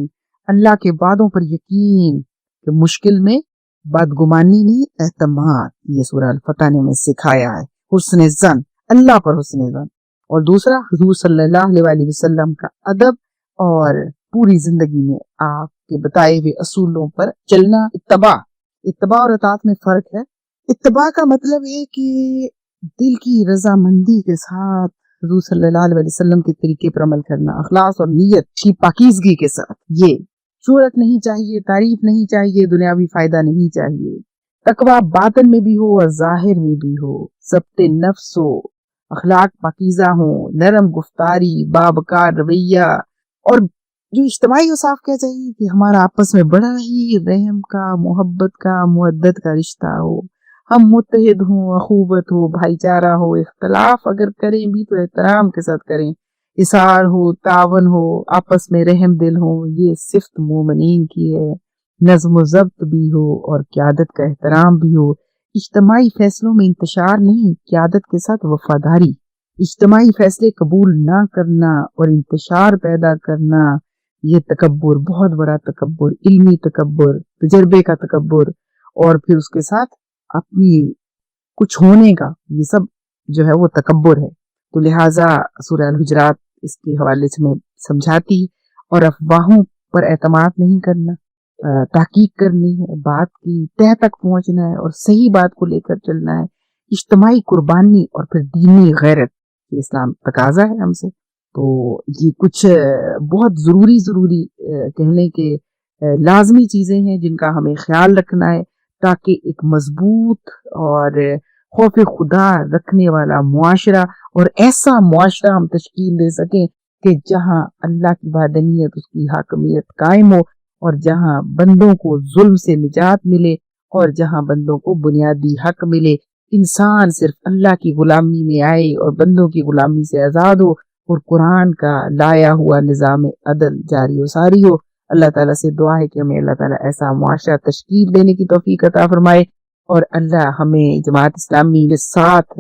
Speaker 2: اللہ کے وعدوں پر یقین، کہ مشکل میں بدگمانی نہیں، اعتماد۔ یہ سورہ الفتح نے ہمیں سکھایا ہے حسن ظن، اللہ پر حسن ظن۔ اور دوسرا حضور صلی اللہ علیہ وسلم کا ادب اور پوری زندگی میں آپ کے بتائے ہوئے اصولوں پر چلنا۔ اتباع اور اطاعت میں فرق ہے۔ اتباع کا مطلب ہے کہ دل کی رضامندی کے ساتھ حضور صلی اللہ علیہ وسلم کے طریقے پر عمل کرنا، اخلاص اور نیت کی پاکیزگی کے ساتھ۔ یہ شہرت نہیں چاہیے، تعریف نہیں چاہیے، دنیاوی فائدہ نہیں چاہیے۔ تقویٰ باطن میں بھی ہو اور ظاہر میں بھی ہو، ضبط نفس ہو، اخلاق پاکیزہ ہوں، نرم گفتاری، باوقار رویہ۔ اور جو اجتماعی اوصاف کیا چاہیے کہ ہمارا آپس میں بڑا ہی رحم کا، محبت کا، مودت کا رشتہ ہو، ہم متحد ہوں، اخوت ہو، بھائی چارہ ہو، اختلاف اگر کریں بھی تو احترام کے ساتھ کریں، اصرار ہو، تعاون ہو، آپس میں رحم دل ہو۔ یہ صفت مومنین کی ہے۔ نظم و ضبط بھی ہو اور قیادت کا احترام بھی ہو۔ اجتماعی فیصلوں میں انتشار نہیں، قیادت کے ساتھ وفاداری۔ اجتماعی فیصلے قبول نہ کرنا اور انتشار پیدا کرنا، یہ تکبر، بہت بڑا تکبر، علمی تکبر، تجربے کا تکبر، اور پھر اس کے ساتھ اپنی کچھ ہونے کا، یہ سب جو ہے وہ تکبر ہے۔ تو لہٰذا سورہ الحجرات اس کے حوالے سے میں سمجھاتی، اور افواہوں پر اعتماد نہیں کرنا، تحقیق کرنی ہے، بات کی تہ تک پہنچنا ہے اور صحیح بات کو لے کر چلنا ہے، اجتماعی قربانی اور پھر دینی غیرت، یہ اسلام تقاضا ہے ہم سے۔ تو یہ کچھ بہت ضروری کہنے کے لازمی چیزیں ہیں جن کا ہمیں خیال رکھنا ہے تاکہ ایک مضبوط اور خوف خدا رکھنے والا معاشرہ اور ایسا معاشرہ ہم تشکیل دے سکیں کہ جہاں اللہ کی وحدانیت، اس کی حاکمیت قائم ہو، اور جہاں بندوں کو ظلم سے نجات ملے، اور جہاں بندوں کو بنیادی حق ملے، انسان صرف اللہ کی غلامی میں آئے اور بندوں کی غلامی سے آزاد ہو، اور قرآن کا لایا ہوا نظام عدل جاری و ساری ہو۔ اللہ تعالیٰ سے دعا ہے کہ ہمیں اللہ تعالیٰ ایسا معاشرہ تشکیل دینے کی توفیق عطا فرمائے، اور اللہ ہمیں جماعت اسلامی کے ساتھ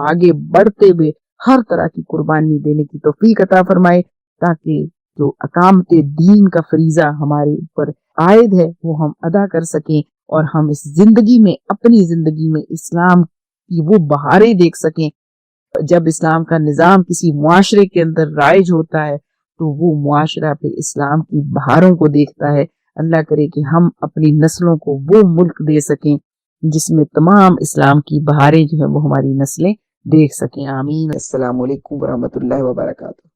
Speaker 2: آگے بڑھتے ہوئے ہر طرح کی قربانی دینے کی توفیق عطا فرمائے، تاکہ جو اقامت دین کا فریضہ ہمارے اوپر عائد ہے وہ ہم ادا کر سکیں، اور ہم اس زندگی میں، اپنی زندگی میں اسلام کی وہ بہاریں دیکھ سکیں۔ جب اسلام کا نظام کسی معاشرے کے اندر رائج ہوتا ہے تو وہ معاشرہ پھر اسلام کی بہاروں کو دیکھتا ہے۔ اللہ کرے کہ ہم اپنی نسلوں کو وہ ملک دے سکیں جس میں تمام اسلام کی بہاریں جو ہیں وہ ہماری نسلیں دیکھ سکیں۔ آمین۔ السلام علیکم ورحمۃ اللہ وبرکاتہ۔